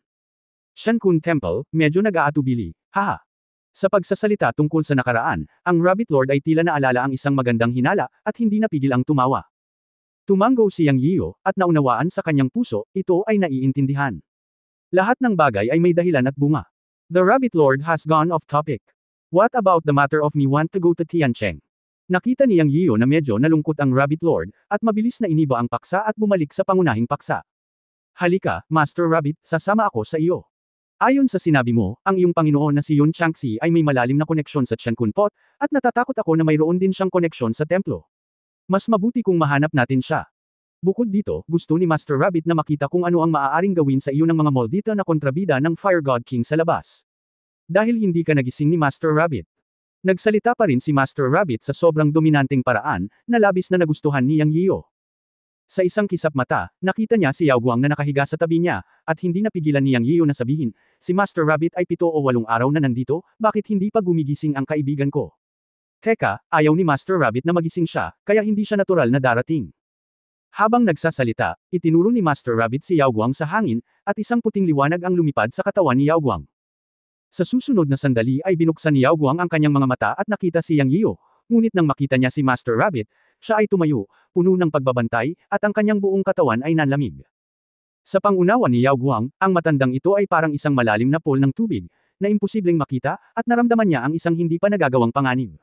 Chen Kun Temple, medyo nag-aatubili, haha. Sa pagsasalita tungkol sa nakaraan, ang Rabbit Lord ay tila naalala ang isang magandang hinala, at hindi napigil ang tumawa. Tumanggo si Yang Yiu, at naunawaan sa kanyang puso, ito ay naiintindihan. Lahat ng bagay ay may dahilan at bunga. The Rabbit Lord has gone off topic. What about the matter of me want to go to Tiancheng? Nakita ni Yang Yiu na medyo nalungkot ang Rabbit Lord, at mabilis na iniba ang paksa at bumalik sa pangunahing paksa. Halika, Master Rabbit, sasama ako sa iyo. Ayon sa sinabi mo, ang iyong Panginoon na si Yun Changxi ay may malalim na koneksyon sa Chen Kun Pot, at natatakot ako na mayroon din siyang koneksyon sa templo. Mas mabuti kung mahanap natin siya. Bukod dito, gusto ni Master Rabbit na makita kung ano ang maaaring gawin sa iyo ng mga moldita na kontrabida ng Fire God King sa labas. Dahil hindi ka nagising ni Master Rabbit. Nagsalita pa rin si Master Rabbit sa sobrang dominanteng paraan, na labis na nagustuhan ni Yang Yiu. Sa isang kisap mata, nakita niya si Yao Guang na nakahiga sa tabi niya, at hindi napigilan ni Yang Yiu na sabihin, si Master Rabbit ay 7 o 8 araw na nandito, bakit hindi pa gumigising ang kaibigan ko? Teka, ayaw ni Master Rabbit na magising siya, kaya hindi siya natural na darating. Habang nagsasalita, itinuro ni Master Rabbit si Yao Guang sa hangin, at isang puting liwanag ang lumipad sa katawan ni Yao Guang. Sa susunod na sandali ay binuksan ni Yao Guang ang kanyang mga mata at nakita si Yang Yiu, ngunit nang makita niya si Master Rabbit, siya ay tumayo, puno ng pagbabantay, at ang kanyang buong katawan ay nanlamig. Sa pangunawa ni Yao Guang, ang matandang ito ay parang isang malalim na pool ng tubig, na imposibleng makita, at naramdaman niya ang isang hindi pa nagagawang panganib.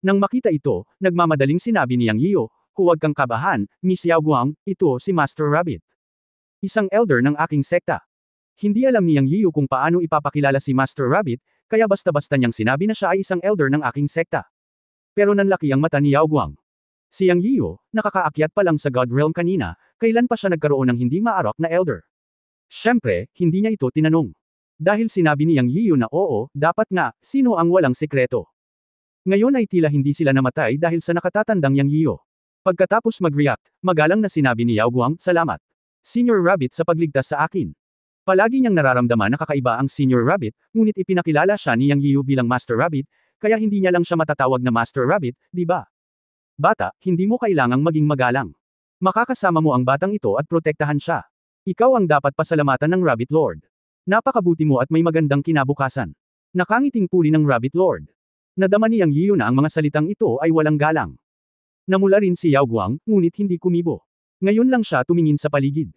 Nang makita ito, nagmamadaling sinabi ni Yang Yiu, huwag kang kabahan, Miss Yao Guang, ito si Master Rabbit. Isang elder ng aking sekta. Hindi alam ni Yang Yiu kung paano ipapakilala si Master Rabbit, kaya basta-basta niyang sinabi na siya ay isang elder ng aking sekta. Pero nanlaki ang mata ni Yao Guang. Si Yang Yiu, nakakaakyat pa lang sa God Realm kanina, kailan pa siya nagkaroon ng hindi maarok na elder? Siyempre, hindi niya ito tinanong. Dahil sinabi ni Yang Yiu na oo, dapat nga, sino ang walang sekreto? Ngayon ay tila hindi sila namatay dahil sa nakatatandang Yang Yiu. Pagkatapos mag-react, magalang na sinabi ni Yao Guang, salamat. Senior Rabbit sa pagligtas sa akin. Palagi niyang nararamdaman na kakaiba ang Senior Rabbit, ngunit ipinakilala siya ni Yang Yiu bilang Master Rabbit, kaya hindi niya lang siya matatawag na Master Rabbit, di ba? Bata, hindi mo kailangang maging magalang. Makakasama mo ang batang ito at protektahan siya. Ikaw ang dapat pasalamatan ng Rabbit Lord. Napakabuti mo at may magandang kinabukasan. Nakangiting puri ng Rabbit Lord. Nadama ni Yang Yiu na ang mga salitang ito ay walang galang. Namula rin si Yao Guang, ngunit hindi kumibo. Ngayon lang siya tumingin sa paligid.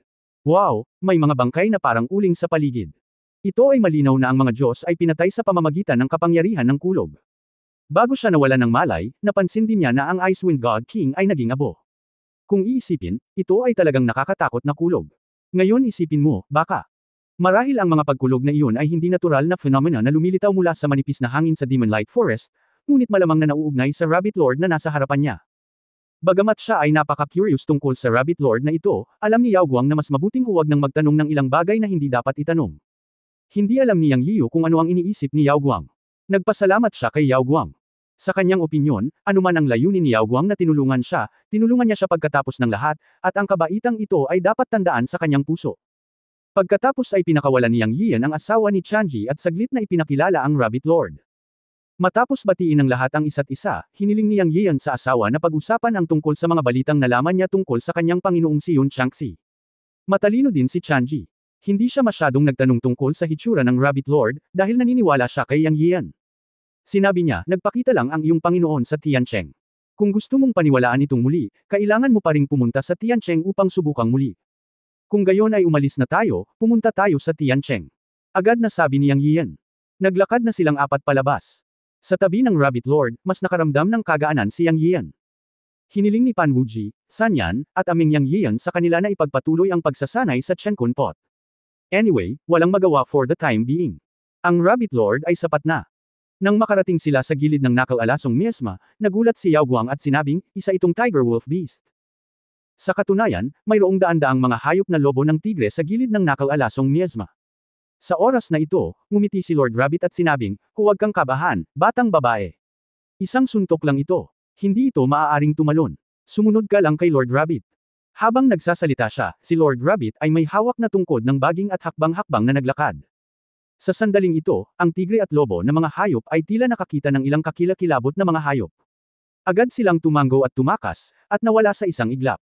Wow, may mga bangkay na parang uling sa paligid. Ito ay malinaw na ang mga Diyos ay pinatay sa pamamagitan ng kapangyarihan ng kulog. Bago siya nawalan ng malay, napansin din niya na ang Icewind God King ay naging abo. Kung iisipin, ito ay talagang nakakatakot na kulog. Ngayon isipin mo, baka Marahil ang mga pagkulog na iyon ay hindi natural na phenomena na lumilitaw mula sa manipis na hangin sa Demonlight Forest, ngunit malamang na nauugnay sa Rabbit Lord na nasa harapan niya. Bagamat siya ay napaka-curious tungkol sa Rabbit Lord na ito, alam ni Yao Guang na mas mabuting huwag nang magtanong ng ilang bagay na hindi dapat itanong. Hindi alam ni Yang Yiyu kung ano ang iniisip ni Yao Guang. Nagpasalamat siya kay Yao Guang. Sa kanyang opinyon, anuman ang layunin ni Yao Guang na tinulungan niya siya pagkatapos ng lahat, at ang kabaitang ito ay dapat tandaan sa kanyang puso. Pagkatapos ay pinakawalan ni Yang Yian ang asawa ni Chanji at saglit na ipinakilala ang Rabbit Lord. Matapos batiin ng lahat ang isa't isa, hiniling ni Yang Yian sa asawa na pag-usapan ang tungkol sa mga balitang nalaman niya tungkol sa kanyang Panginoong si Yun Changxi. Matalino din si Chanji. Hindi siya masyadong nagtanong tungkol sa hitsura ng Rabbit Lord, dahil naniniwala siya kay Yang Yian. Sinabi niya, nagpakita lang ang iyong Panginoon sa Tiancheng. Kung gusto mong paniwalaan itong muli, kailangan mo pa ring pumunta sa Tiancheng upang subukang muli. Kung gayon ay umalis na tayo, pumunta tayo sa Tiancheng. Agad na sabi ni Yang Yian. Naglakad na silang apat palabas. Sa tabi ng Rabbit Lord, mas nakaramdam ng kagaanan si Yang Yian. Hiniling ni Pan Wuji, San Yan, at aming Yang Yian sa kanila na ipagpatuloy ang pagsasanay sa Chenkun Pot. Anyway, walang magawa for the time being. Ang Rabbit Lord ay sapat na. Nang makarating sila sa gilid ng Nakal Alasong Miasma, nagulat si Yao Guang at sinabing, isa itong Tiger Wolf Beast. Sa katunayan, mayroong daan-daang mga hayop na lobo ng tigre sa gilid ng Nakal Alasong Miasma. Sa oras na ito, ngumiti si Lord Rabbit at sinabing, huwag kang kabahan, batang babae. Isang suntok lang ito. Hindi ito maaaring tumalon. Sumunod ka lang kay Lord Rabbit. Habang nagsasalita siya, si Lord Rabbit ay may hawak na tungkod ng baging at hakbang-hakbang na naglakad. Sa sandaling ito, ang tigre at lobo na mga hayop ay tila nakakita ng ilang kakilakilabot na mga hayop. Agad silang tumango at tumakas, at nawala sa isang iglap.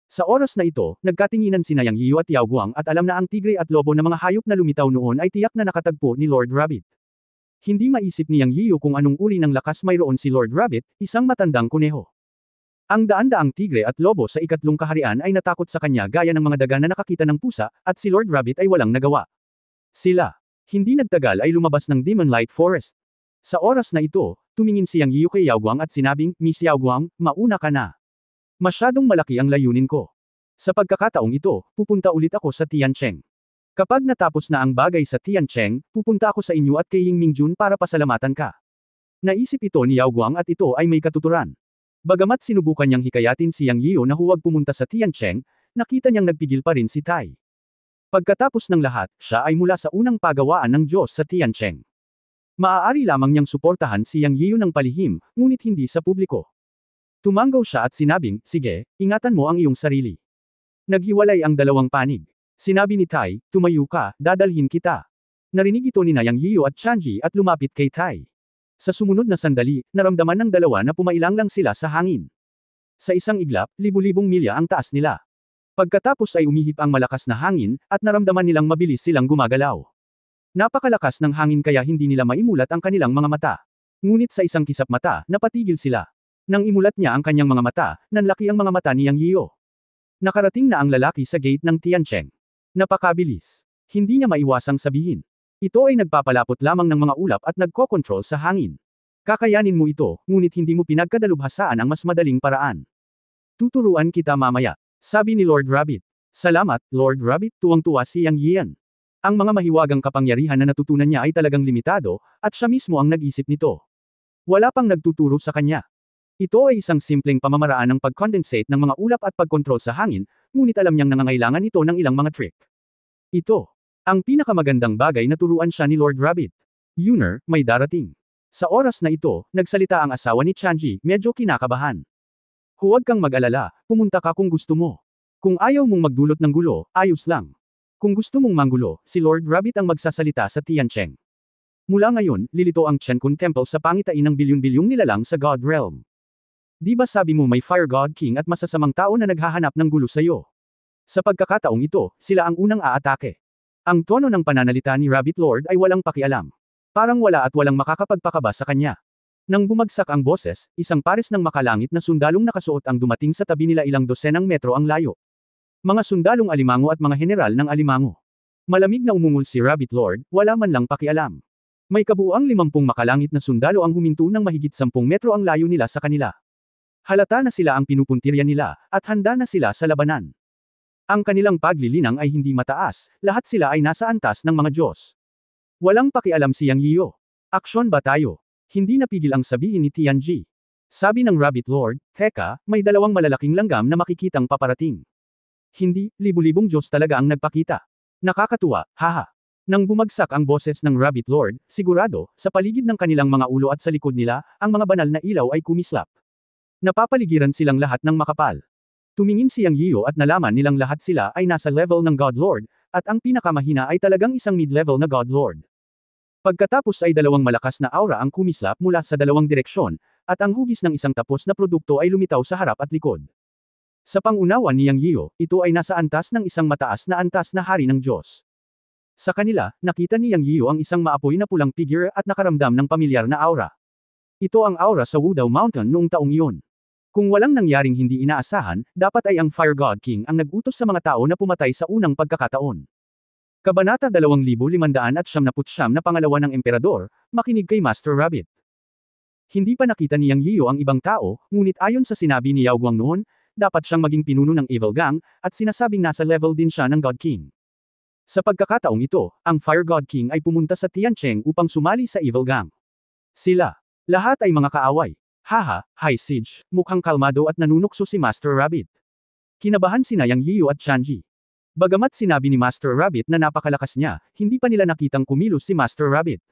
Sa oras na ito, nagkatinginan sina Yang Yiyu at Yao Guang at alam na ang tigre at lobo na mga hayop na lumitaw noon ay tiyak na nakatagpo ni Lord Rabbit. Hindi maisip ni Yang Yiyu kung anong uri ng lakas mayroon si Lord Rabbit, isang matandang kuneho. Ang daan-daang tigre at lobo sa ikatlong kaharian ay natakot sa kanya gaya ng mga daga na nakakita ng pusa, at si Lord Rabbit ay walang nagawa. Sila. Hindi nagtagal ay lumabas ng Demonlight Forest. Sa oras na ito, tumingin si Yang Yiyu kay Yao Guang at sinabing, Miss Yao Guang, mauna ka na. Masyadong malaki ang layunin ko. Sa pagkakataong ito, pupunta ulit ako sa Tiancheng. Kapag natapos na ang bagay sa Tiancheng, pupunta ako sa inyo at kay Ying Mingjun para pasalamatan ka. Naisip ito ni Yao Guang at ito ay may katuturan. Bagamat sinubukan niyang hikayatin si Yang Yiyu na huwag pumunta sa Tiancheng, nakita niyang nagpigil pa rin si Tai. Pagkatapos ng lahat, siya ay mula sa unang pagawaan ng Diyos sa Tiancheng. Maaari lamang niyang suportahan si Yang Yiyu ng palihim, ngunit hindi sa publiko. Tumanggaw siya at sinabing, sige, ingatan mo ang iyong sarili. Naghiwalay ang dalawang panig. Sinabi ni Tai, tumayo ka, dadalhin kita. Narinig ito ni Yang Yiyu at Chanji at lumapit kay Tai. Sa sumunod na sandali, naramdaman ng dalawa na pumailang lang sila sa hangin. Sa isang iglap, libu-libong milya ang taas nila. Pagkatapos ay umihip ang malakas na hangin, at naramdaman nilang mabilis silang gumagalaw. Napakalakas ng hangin kaya hindi nila maimulat ang kanilang mga mata. Ngunit sa isang kisap mata, napatigil sila. Nang imulat niya ang kanyang mga mata, nanlaki ang mga mata ni Yang Yiyu. Nakarating na ang lalaki sa gate ng Tiancheng. Napakabilis. Hindi niya maiwasang sabihin. Ito ay nagpapalapot lamang ng mga ulap at nagkokontrol sa hangin. Kakayanin mo ito, ngunit hindi mo pinagkadalubhasaan ang mas madaling paraan. Tuturuan kita mamaya, sabi ni Lord Rabbit. Salamat, Lord Rabbit, tuwang-tuwa si Yang Yian. Ang mga mahiwagang kapangyarihan na natutunan niya ay talagang limitado, at siya mismo ang nag-isip nito. Wala pang nagtuturo sa kanya. Ito ay isang simpleng pamamaraan ng pag-condensate ng mga ulap at pagkontrol sa hangin, ngunit alam niyang nangangailangan ito ng ilang mga trick. Ito. Ang pinakamagandang bagay na turuan siya ni Lord Rabbit. Yuner, may darating. Sa oras na ito, nagsalita ang asawa ni Chanji, medyo kinakabahan. Huwag kang mag-alala, pumunta ka kung gusto mo. Kung ayaw mong magdulot ng gulo, ayos lang. Kung gusto mong manggulo, si Lord Rabbit ang magsasalita sa Tiancheng. Mula ngayon, lilito ang Chenkun Temple sa pangitain ng bilyon-bilyong nilalang sa God Realm. Di ba sabi mo may Fire God King at masasamang tao na naghahanap ng gulo sa'yo? Sa pagkakataong ito, sila ang unang aatake. Ang tono ng pananalita ni Rabbit Lord ay walang pakialam. Parang wala at walang makakapagpakaba sa kanya. Nang bumagsak ang boses, isang pares ng makalangit na sundalong nakasuot ang dumating sa tabi nila ilang dosenang metro ang layo. Mga sundalong alimango at mga general ng alimango. Malamig na umungol si Rabbit Lord, wala man lang pakialam. May kabuuang 50 makalangit na sundalo ang huminto ng mahigit 10 metro ang layo nila sa kanila. Halata na sila ang pinupuntirya nila, at handa na sila sa labanan. Ang kanilang paglilinang ay hindi mataas, lahat sila ay nasa antas ng mga Diyos. Walang pakialam si Yang Yiyo. Aksyon ba tayo? Hindi napigil ang sabihin ni Tianji. Sabi ng Rabbit Lord, teka, may dalawang malalaking langgam na makikitang paparating. Hindi, libu-libong Diyos talaga ang nagpakita. Nakakatuwa, haha. Nang bumagsak ang boses ng Rabbit Lord, sigurado, sa paligid ng kanilang mga ulo at sa likod nila, ang mga banal na ilaw ay kumislap. Napapaligiran silang lahat ng makapal. Tumingin si Yang Yiyo at nalaman nilang lahat sila ay nasa level ng God Lord, at ang pinakamahina ay talagang isang mid-level na God Lord. Pagkatapos ay dalawang malakas na aura ang kumislap mula sa dalawang direksyon, at ang hugis ng isang tapos na produkto ay lumitaw sa harap at likod. Sa pangunawa ni Yang Yiyo, ito ay nasa antas ng isang mataas na antas na hari ng Diyos. Sa kanila, nakita ni Yang Yiyo ang isang maapoy na pulang figure at nakaramdam ng pamilyar na aura. Ito ang aura sa Wudao Mountain noong taong iyon. Kung walang nangyaring hindi inaasahan, dapat ay ang Fire God King ang nag-utos sa mga tao na pumatay sa unang pagkakataon. Kabanata 2579 na pangalawa ng Emperador, makinig kay Master Rabbit. Hindi pa nakita ni Yang Yiyo ang ibang tao, ngunit ayon sa sinabi ni Yao Guang noon, dapat siyang maging pinuno ng Evil Gang, at sinasabing nasa level din siya ng God King. Sa pagkakataong ito, ang Fire God King ay pumunta sa Tiancheng upang sumali sa Evil Gang. Sila, lahat ay mga kaaway. Haha, High Siege, mukhang kalmado at nanunukso si Master Rabbit. Kinabahan sina Yang Yiyo at Chanji. Bagamat sinabi ni Master Rabbit na napakalakas niya, hindi pa nila nakitang kumilos si Master Rabbit.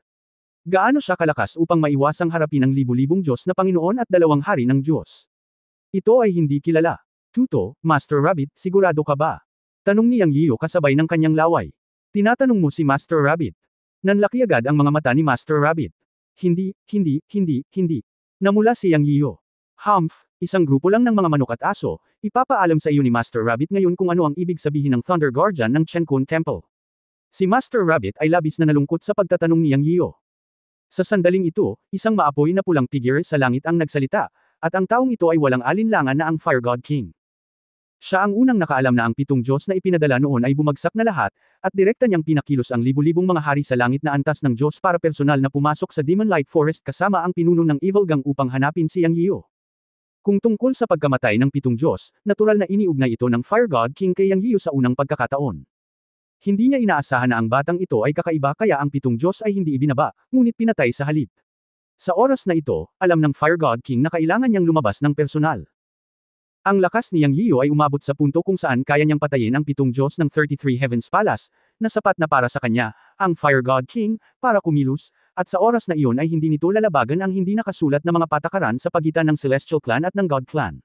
Gaano siya kalakas upang maiwasang harapin ang libu-libong Diyos na Panginoon at dalawang hari ng Diyos? Ito ay hindi kilala. Tuto, Master Rabbit, sigurado ka ba? Tanong ni Yang Yiyo kasabay ng kanyang laway. Tinatanong mo si Master Rabbit. Nanlaki agad ang mga mata ni Master Rabbit. Hindi. Namula si Yang Yiyo. Humph, isang grupo lang ng mga manok at aso, ipapaalam sa iyo ni Master Rabbit ngayon kung ano ang ibig sabihin ng Thunder Guardian ng Chenkun Temple. Si Master Rabbit ay labis na nalungkot sa pagtatanong ni Yang Yiyo. Sa sandaling ito, isang maapoy na pulang figure sa langit ang nagsalita, at ang taong ito ay walang alinlangan na ang Fire God King. Siya ang unang nakaalam na ang 7 Diyos na ipinadala noon ay bumagsak na lahat, at direkta niyang pinakilos ang libu-libong mga hari sa langit na antas ng Diyos para personal na pumasok sa Demon Light Forest kasama ang pinuno ng Evil Gang upang hanapin si Yang Yiyo. Kung tungkol sa pagkamatay ng 7 Diyos, natural na iniugnay ito ng Fire God King kay Yang Yiyo sa unang pagkakataon. Hindi niya inaasahan na ang batang ito ay kakaiba kaya ang 7 Diyos ay hindi ibinaba, ngunit pinatay sa halip. Sa oras na ito, alam ng Fire God King na kailangan niyang lumabas ng personal. Ang lakas ni Yang Yiyo ay umabot sa punto kung saan kaya niyang patayin ang 7 Diyos ng 33 Heavens Palace, na sapat na para sa kanya, ang Fire God King, para kumilos, at sa oras na iyon ay hindi nito lalabagan ang hindi nakasulat na mga patakaran sa pagitan ng Celestial Clan at ng God Clan.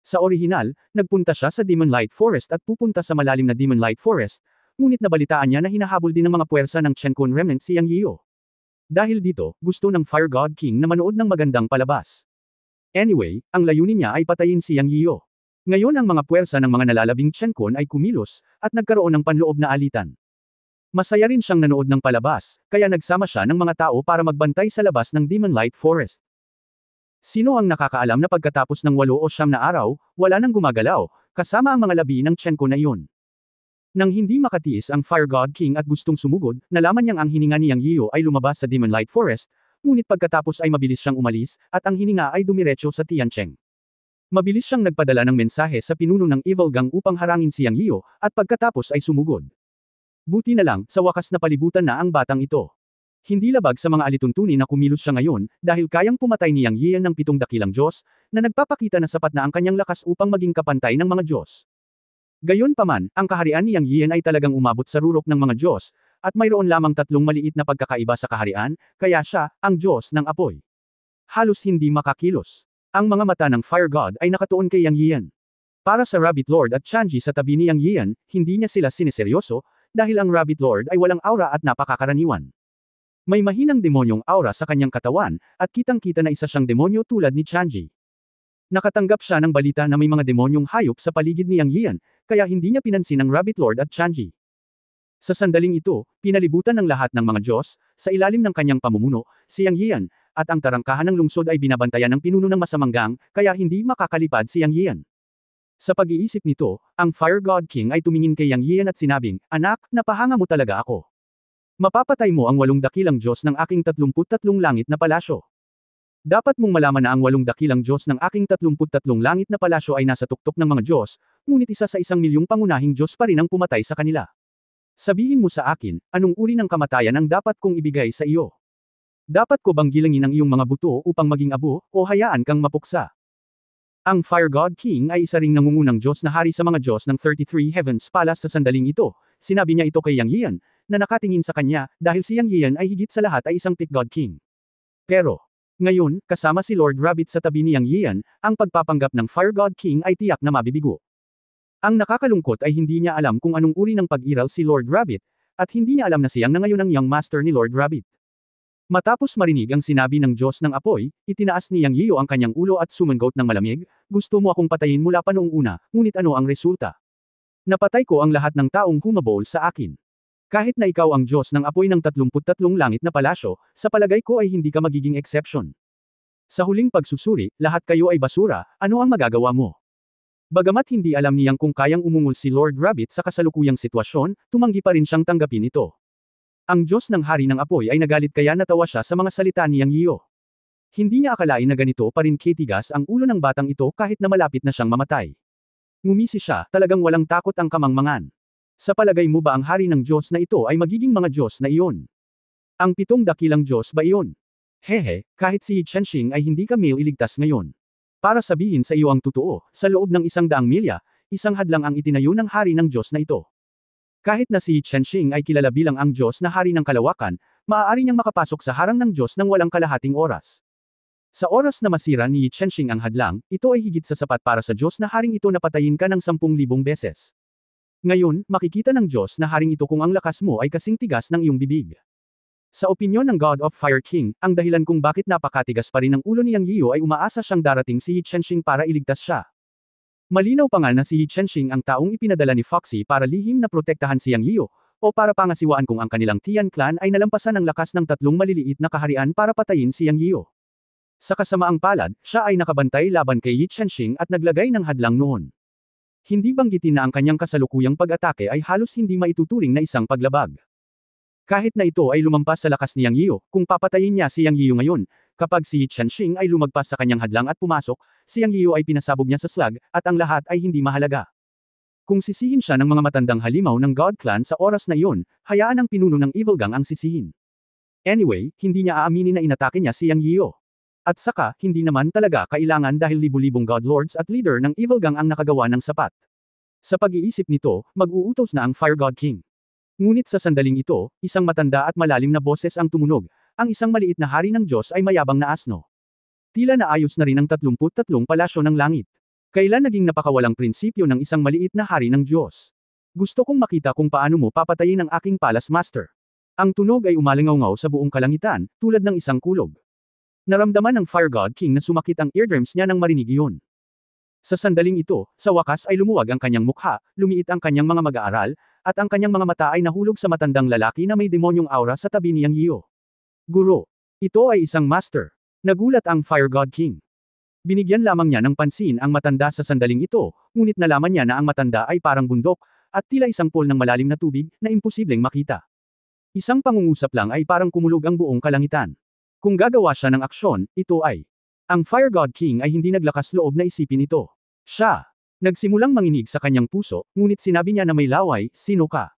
Sa orihinal, nagpunta siya sa Demon Light Forest at pupunta sa malalim na Demon Light Forest, ngunit nabalitaan niya na hinahabol din ng mga puwersa ng Chenkun Remnant si Yang Yiyo. Dahil dito, gusto ng Fire God King na manood ng magandang palabas. Anyway, ang layunin niya ay patayin si Yang Yiyo. Ngayon ang mga puwersa ng mga nalalabing Chenkun ay kumilos, at nagkaroon ng panloob na alitan. Masaya rin siyang nanood ng palabas, kaya nagsama siya ng mga tao para magbantay sa labas ng Demon Light Forest. Sino ang nakakaalam na pagkatapos ng 8 o 9 na araw, wala nang gumagalaw, kasama ang mga labi ng Chenkun na iyon. Nang hindi makatiis ang Fire God King at gustong sumugod, nalaman niyang ang hininga ni Yang Yiyo ay lumabas sa Demon Light Forest, ngunit pagkatapos ay mabilis siyang umalis, at ang hininga ay dumiretso sa Tiancheng. Mabilis siyang nagpadala ng mensahe sa pinuno ng Evil Gang upang harangin si Yang Yiyo, at pagkatapos ay sumugod. Buti na lang, sa wakas na palibutan na ang batang ito. Hindi labag sa mga alituntunin na kumilos siya ngayon, dahil kayang pumatay ni Yang Yiyan ng 7 dakilang Diyos, na nagpapakita na sapat na ang kanyang lakas upang maging kapantay ng mga Diyos. Gayunpaman, ang kaharian ni Yang Yiyan ay talagang umabot sa rurok ng mga Diyos, at mayroon lamang 3 maliit na pagkakaiba sa kaharian, kaya siya, ang Diyos ng apoy. Halos hindi makakilos. Ang mga mata ng Fire God ay nakatuon kay Yang Yiyan. Para sa Rabbit Lord at Chanji sa tabi ni Yang Yiyan, hindi niya sila sineseryoso, dahil ang Rabbit Lord ay walang aura at napakakaraniwan. May mahinang demonyong aura sa kanyang katawan, at kitang-kita na isa siyang demonyo tulad ni Chanji. Nakatanggap siya ng balita na may mga demonyong hayop sa paligid ni Yang Yiyan, kaya hindi niya pinansin ang Rabbit Lord at Chanji. Sa sandaling ito, pinalibutan ng lahat ng mga Diyos, sa ilalim ng kanyang pamumuno, si Yang Yiyan, at ang tarangkahan ng lungsod ay binabantayan ng pinuno ng masamang gang, kaya hindi makakalipad si Yang Yiyan. Sa pag-iisip nito, ang Fire God King ay tumingin kay Yang Yiyan at sinabing, "Anak, napahanga mo talaga ako. Mapapatay mo ang 8 dakilang Diyos ng aking 33 langit na palasyo." Dapat mong malaman na ang 8 dakilang Diyos ng aking 33 langit na palasyo ay nasa tuktok ng mga Diyos, ngunit isa sa 1,000,000 pangunahing Diyos pa rin ang pumatay sa kanila. Sabihin mo sa akin, anong uri ng kamatayan ang dapat kong ibigay sa iyo? Dapat ko bang gilangin ang iyong mga buto upang maging abo, o hayaan kang mapuksa? Ang Fire God King ay isa ring nangungunang Diyos na hari sa mga Diyos ng 33 Heavens Palace sa sandaling ito. Sinabi niya ito kay Yang Yian, na nakatingin sa kanya, dahil si Yang Yian ay higit sa lahat ay isang Pit God King. Pero, ngayon, kasama si Lord Rabbit sa tabi ni Yang Yian, ang pagpapanggap ng Fire God King ay tiyak na mabibigo. Ang nakakalungkot ay hindi niya alam kung anong uri ng pag-iral si Lord Rabbit, at hindi niya alam na siyang na ngayon ang Young Master ni Lord Rabbit. Matapos marinig ang sinabi ng Diyos ng apoy, itinaas ni Yang Yiyo ang kanyang ulo at sumangot ng malamig, gusto mo akong patayin mula pa noong una, ngunit ano ang resulta? Napatay ko ang lahat ng taong humabol sa akin. Kahit na ikaw ang Diyos ng apoy ng 33 langit na palasyo, sa palagay ko ay hindi ka magiging exception. Sa huling pagsusuri, lahat kayo ay basura, ano ang magagawa mo? Bagamat hindi alam niyang kung kayang umungol si Lord Rabbit sa kasalukuyang sitwasyon, tumanggi pa rin siyang tanggapin ito. Ang Diyos ng Hari ng Apoy ay nagalit kaya natawa siya sa mga salita ni Yang Yiyo. Hindi niya akalain na ganito pa rin kitigas ang ulo ng batang ito kahit na malapit na siyang mamatay. Ngumisi siya, talagang walang takot ang kamangmangan. Sa palagay mo ba ang hari ng Diyos na ito ay magiging mga Diyos na iyon? Ang 7 dakilang Diyos ba iyon? Hehe, kahit si Yi Chenxing ay hindi ka iligtas ngayon. Para sabihin sa iyo ang totoo, sa loob ng 100 milya, isang hadlang ang itinayo ng hari ng Diyos na ito. Kahit na si Yi Chenxing ay kilala bilang ang Diyos na hari ng kalawakan, maaari niyang makapasok sa harang ng Diyos ng walang kalahating oras. Sa oras na masira ni Yi Chenxing ang hadlang, ito ay higit sa sapat para sa Diyos na haring ito na patayin ka ng 10,000 beses. Ngayon, makikita ng Diyos na haring ito kung ang lakas mo ay kasing tigas ng iyong bibig. Sa opinyon ng God of Fire King, ang dahilan kung bakit napakatigas pa rin ang ulo ni Yang Yiyo ay umaasa siyang darating si Yi Chenxing para iligtas siya. Malinaw pa nga na si Yi Chenxing ang taong ipinadala ni Foxy para lihim na protektahan si Yang Yiyo, o para pangasiwaan kung ang kanilang Tian clan ay nalampasan ng lakas ng 3 maliliit na kaharian para patayin si Yang Yiyo. Sa kasamaang palad, siya ay nakabantay laban kay Yi Chenxing at naglagay ng hadlang noon. Hindi banggitin na ang kanyang kasalukuyang pag-atake ay halos hindi maituturing na isang paglabag. Kahit na ito ay lumampas sa lakas ni Yang Yiyo, kung papatayin niya si Yang Yiyo ngayon, kapag si Yi Chenxing ay lumagpas sa kanyang hadlang at pumasok, si Yang Yiyo ay pinasabog niya sa slag, at ang lahat ay hindi mahalaga. Kung sisihin siya ng mga matandang halimaw ng God Clan sa oras na iyon, hayaan ang pinuno ng Evil Gang ang sisihin. Anyway, hindi niya aaminin na inatake niya si Yang Yiyo. At saka, hindi naman talaga kailangan dahil libu-libong God Lords at leader ng Evil Gang ang nakagawa ng sapat. Sa pag-iisip nito, mag-uutos na ang Fire God King. Ngunit sa sandaling ito, isang matanda at malalim na boses ang tumunog, ang isang maliit na hari ng Diyos ay mayabang na asno. Tila naayos na rin ang 33 palasyo ng langit. Kailan naging napakawalang prinsipyo ng isang maliit na hari ng Diyos? Gusto kong makita kung paano mo papatayin ang aking Palace Master. Ang tunog ay umalingaw-ngaw sa buong kalangitan, tulad ng isang kulog. Naramdaman ng Fire God King na sumakit ang eardrums niya nang marinig iyon. Sa sandaling ito, sa wakas ay lumuwag ang kanyang mukha, lumiit ang kanyang mga mag-aaral, at ang kanyang mga mata ay nahulog sa matandang lalaki na may demonyong aura sa tabi ni Yang Yiyo. Guro. Ito ay isang master. Nagulat ang Fire God King. Binigyan lamang niya ng pansin ang matanda sa sandaling ito, ngunit nalaman niya na ang matanda ay parang bundok, at tila isang pool ng malalim na tubig, na imposibleng makita. Isang pangungusap lang ay parang kumulog ang buong kalangitan. Kung gagawa siya ng aksyon, ito ay. Ang Fire God King ay hindi naglakas loob na isipin ito. Siya. Nagsimulang manginig sa kanyang puso, ngunit sinabi niya na may laway, sino ka?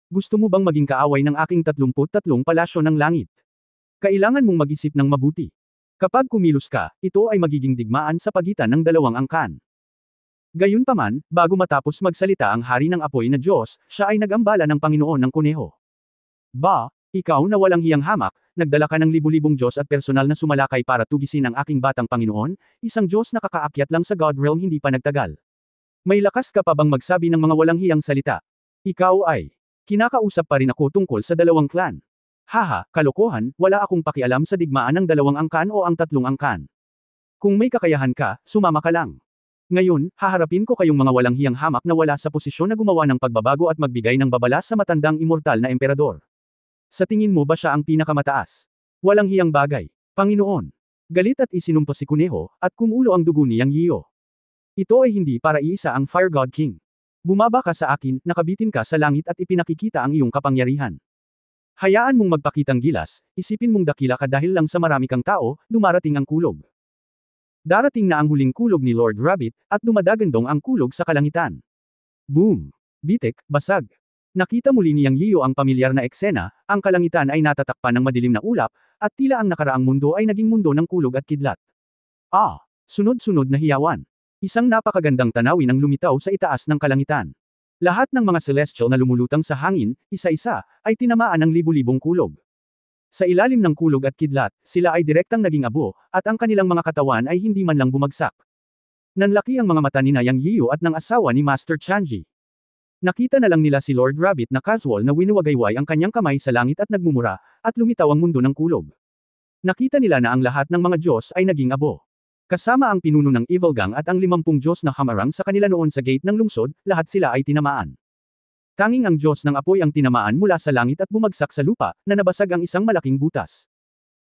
Gusto mo bang maging kaaway ng aking 33 palasyo ng langit? Kailangan mong mag-isip ng mabuti. Kapag kumilos ka, ito ay magiging digmaan sa pagitan ng dalawang angkan. Gayunpaman, bago matapos magsalita ang hari ng apoy na Diyos, siya ay nag-ambala ng Panginoon ng kuneho. Ba, ikaw na walang hiyang hamak, nagdala ka ng libu-libong Diyos at personal na sumalakay para tugisin ang aking batang Panginoon, isang Diyos na kakaakyat lang sa God Realm hindi pa nagtagal. May lakas ka pa bang magsabi ng mga walang hiyang salita? Ikaw ay. Kinakausap pa rin ako tungkol sa dalawang clan. Haha, kalokohan, wala akong pakialam sa digmaan ng dalawang angkan o ang 3 angkan. Kung may kakayahan ka, sumama ka lang. Ngayon, haharapin ko kayong mga walang hiyang hamak na wala sa posisyon na gumawa ng pagbabago at magbigay ng babala sa matandang immortal na emperador. Sa tingin mo ba siya ang pinakamataas? Walang hiyang bagay. Panginoon. Galit at isinumpa si Kuneho, at kumulo ang dugo ni Yang Yiyo. Ito ay hindi para iisa ang Fire God King. Bumaba ka sa akin, nakabitin ka sa langit at ipinakikita ang iyong kapangyarihan. Hayaan mong magpakitang gilas, isipin mong dakila ka dahil lang sa marami kang tao, dumarating ang kulog. Darating na ang huling kulog ni Lord Rabbit, at dumadagandong ang kulog sa kalangitan. Boom! Bitik, basag. Nakita muli ni Yang Yiyo ang pamilyar na eksena, ang kalangitan ay natatakpan ng madilim na ulap, at tila ang nakaraang mundo ay naging mundo ng kulog at kidlat. Ah! Sunod-sunod na hiyawan. Isang napakagandang tanawin ang lumitaw sa itaas ng kalangitan. Lahat ng mga celestial na lumulutang sa hangin, isa-isa, ay tinamaan ng libu-libong kulog. Sa ilalim ng kulog at kidlat, sila ay direktang naging abo, at ang kanilang mga katawan ay hindi man lang bumagsak. Nanlaki ang mga mata ni Yang Yiyo at ng asawa ni Master Chanji. Nakita na lang nila si Lord Rabbit na casual na winuwagayway ang kanyang kamay sa langit at nagmumura, at lumitaw ang mundo ng kulog. Nakita nila na ang lahat ng mga Diyos ay naging abo. Kasama ang pinuno ng Evil Gang at ang 50 Diyos na hamarang sa kanila noon sa gate ng lungsod, lahat sila ay tinamaan. Tanging ang Diyos ng apoy ang tinamaan mula sa langit at bumagsak sa lupa, na nabasag ang isang malaking butas.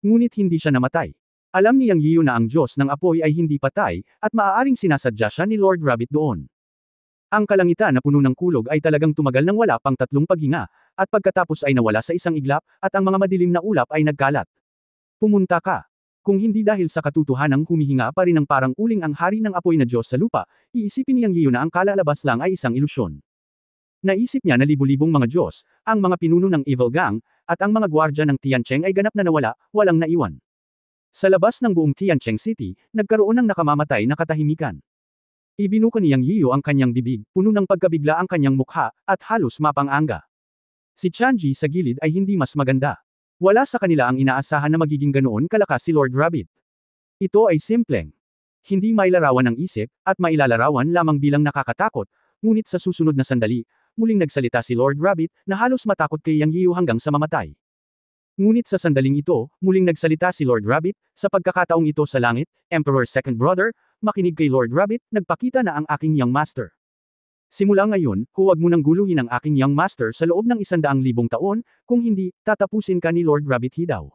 Ngunit hindi siya namatay. Alam ni Yang Yiyo na ang Diyos ng apoy ay hindi patay, at maaaring sinasadya siya ni Lord Rabbit doon. Ang kalangitan na puno ng kulog ay talagang tumagal ng wala pang 3 paghinga, at pagkatapos ay nawala sa isang iglap, at ang mga madilim na ulap ay nagkalat. Pumunta ka. Kung hindi dahil sa katotohanang humihinga pa rin ng parang uling ang hari ng apoy na Diyos sa lupa, iisipin ni Yang Yiyo na ang kalalabas lang ay isang ilusyon. Naisip niya na libu-libong mga Diyos, ang mga pinuno ng Evil Gang, at ang mga gwardya ng Tiancheng ay ganap na nawala, walang naiwan. Sa labas ng buong Tiancheng City, nagkaroon ng nakamamatay na katahimikan. Ibinuka ni Yang Yiyo ang kanyang bibig, puno ng pagkabigla ang kanyang mukha, at halos mapang-anga. Si Chanji sa gilid ay hindi mas maganda. Wala sa kanila ang inaasahan na magiging ganoon kalakas si Lord Rabbit. Ito ay simpleng. Hindi mailarawan ng isip, at mailalarawan lamang bilang nakakatakot, ngunit sa susunod na sandali, muling nagsalita si Lord Rabbit, na halos matakot kay Yang Yiyo hanggang sa mamatay. Ngunit sa sandaling ito, muling nagsalita si Lord Rabbit, sa pagkakataong ito sa langit, Emperor's second brother, makinig kay Lord Rabbit, nagpakita na ang aking young master. Simula ngayon, huwag mo nang guluhin ang aking young master sa loob ng 100,000 taon, kung hindi, tatapusin ka ni Lord Rabbit Hidaw.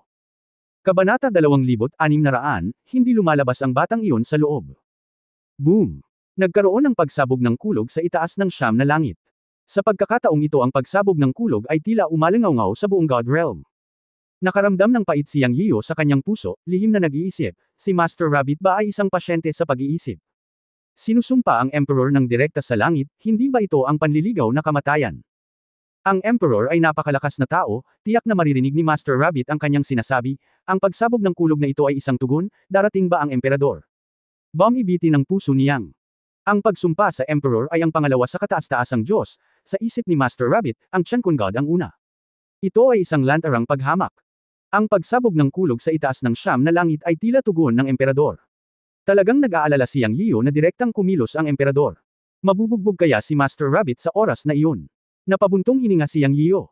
Kabanata 2600, hindi lumalabas ang batang iyon sa loob. Boom! Nagkaroon ng pagsabog ng kulog sa itaas ng siyam na langit. Sa pagkakataong ito ang pagsabog ng kulog ay tila umalingaw sa buong God Realm. Nakaramdam ng pait si Yang Yiyo sa kanyang puso, lihim na nag-iisip, si Master Rabbit ba ay isang pasyente sa pag-iisip? Sinusumpa ang Emperor ng direkta sa langit, hindi ba ito ang panliligaw na kamatayan? Ang Emperor ay napakalakas na tao, tiyak na maririnig ni Master Rabbit ang kanyang sinasabi, ang pagsabog ng kulog na ito ay isang tugon, darating ba ang Emperador? Bumibiti ng puso ni Yang. Ang pagsumpa sa Emperor ay ang pangalawa sa kataas-taasang Diyos, sa isip ni Master Rabbit, ang Tiankun God ang una. Ito ay isang lantarang paghamak. Ang pagsabog ng kulog sa itaas ng siyam na langit ay tila tugon ng Emperador. Talagang nag-aalala si Yang Yiyo na direktang kumilos ang Emperador. Mabubugbog kaya si Master Rabbit sa oras na iyon? Napabuntong hininga si Yang Yiyo.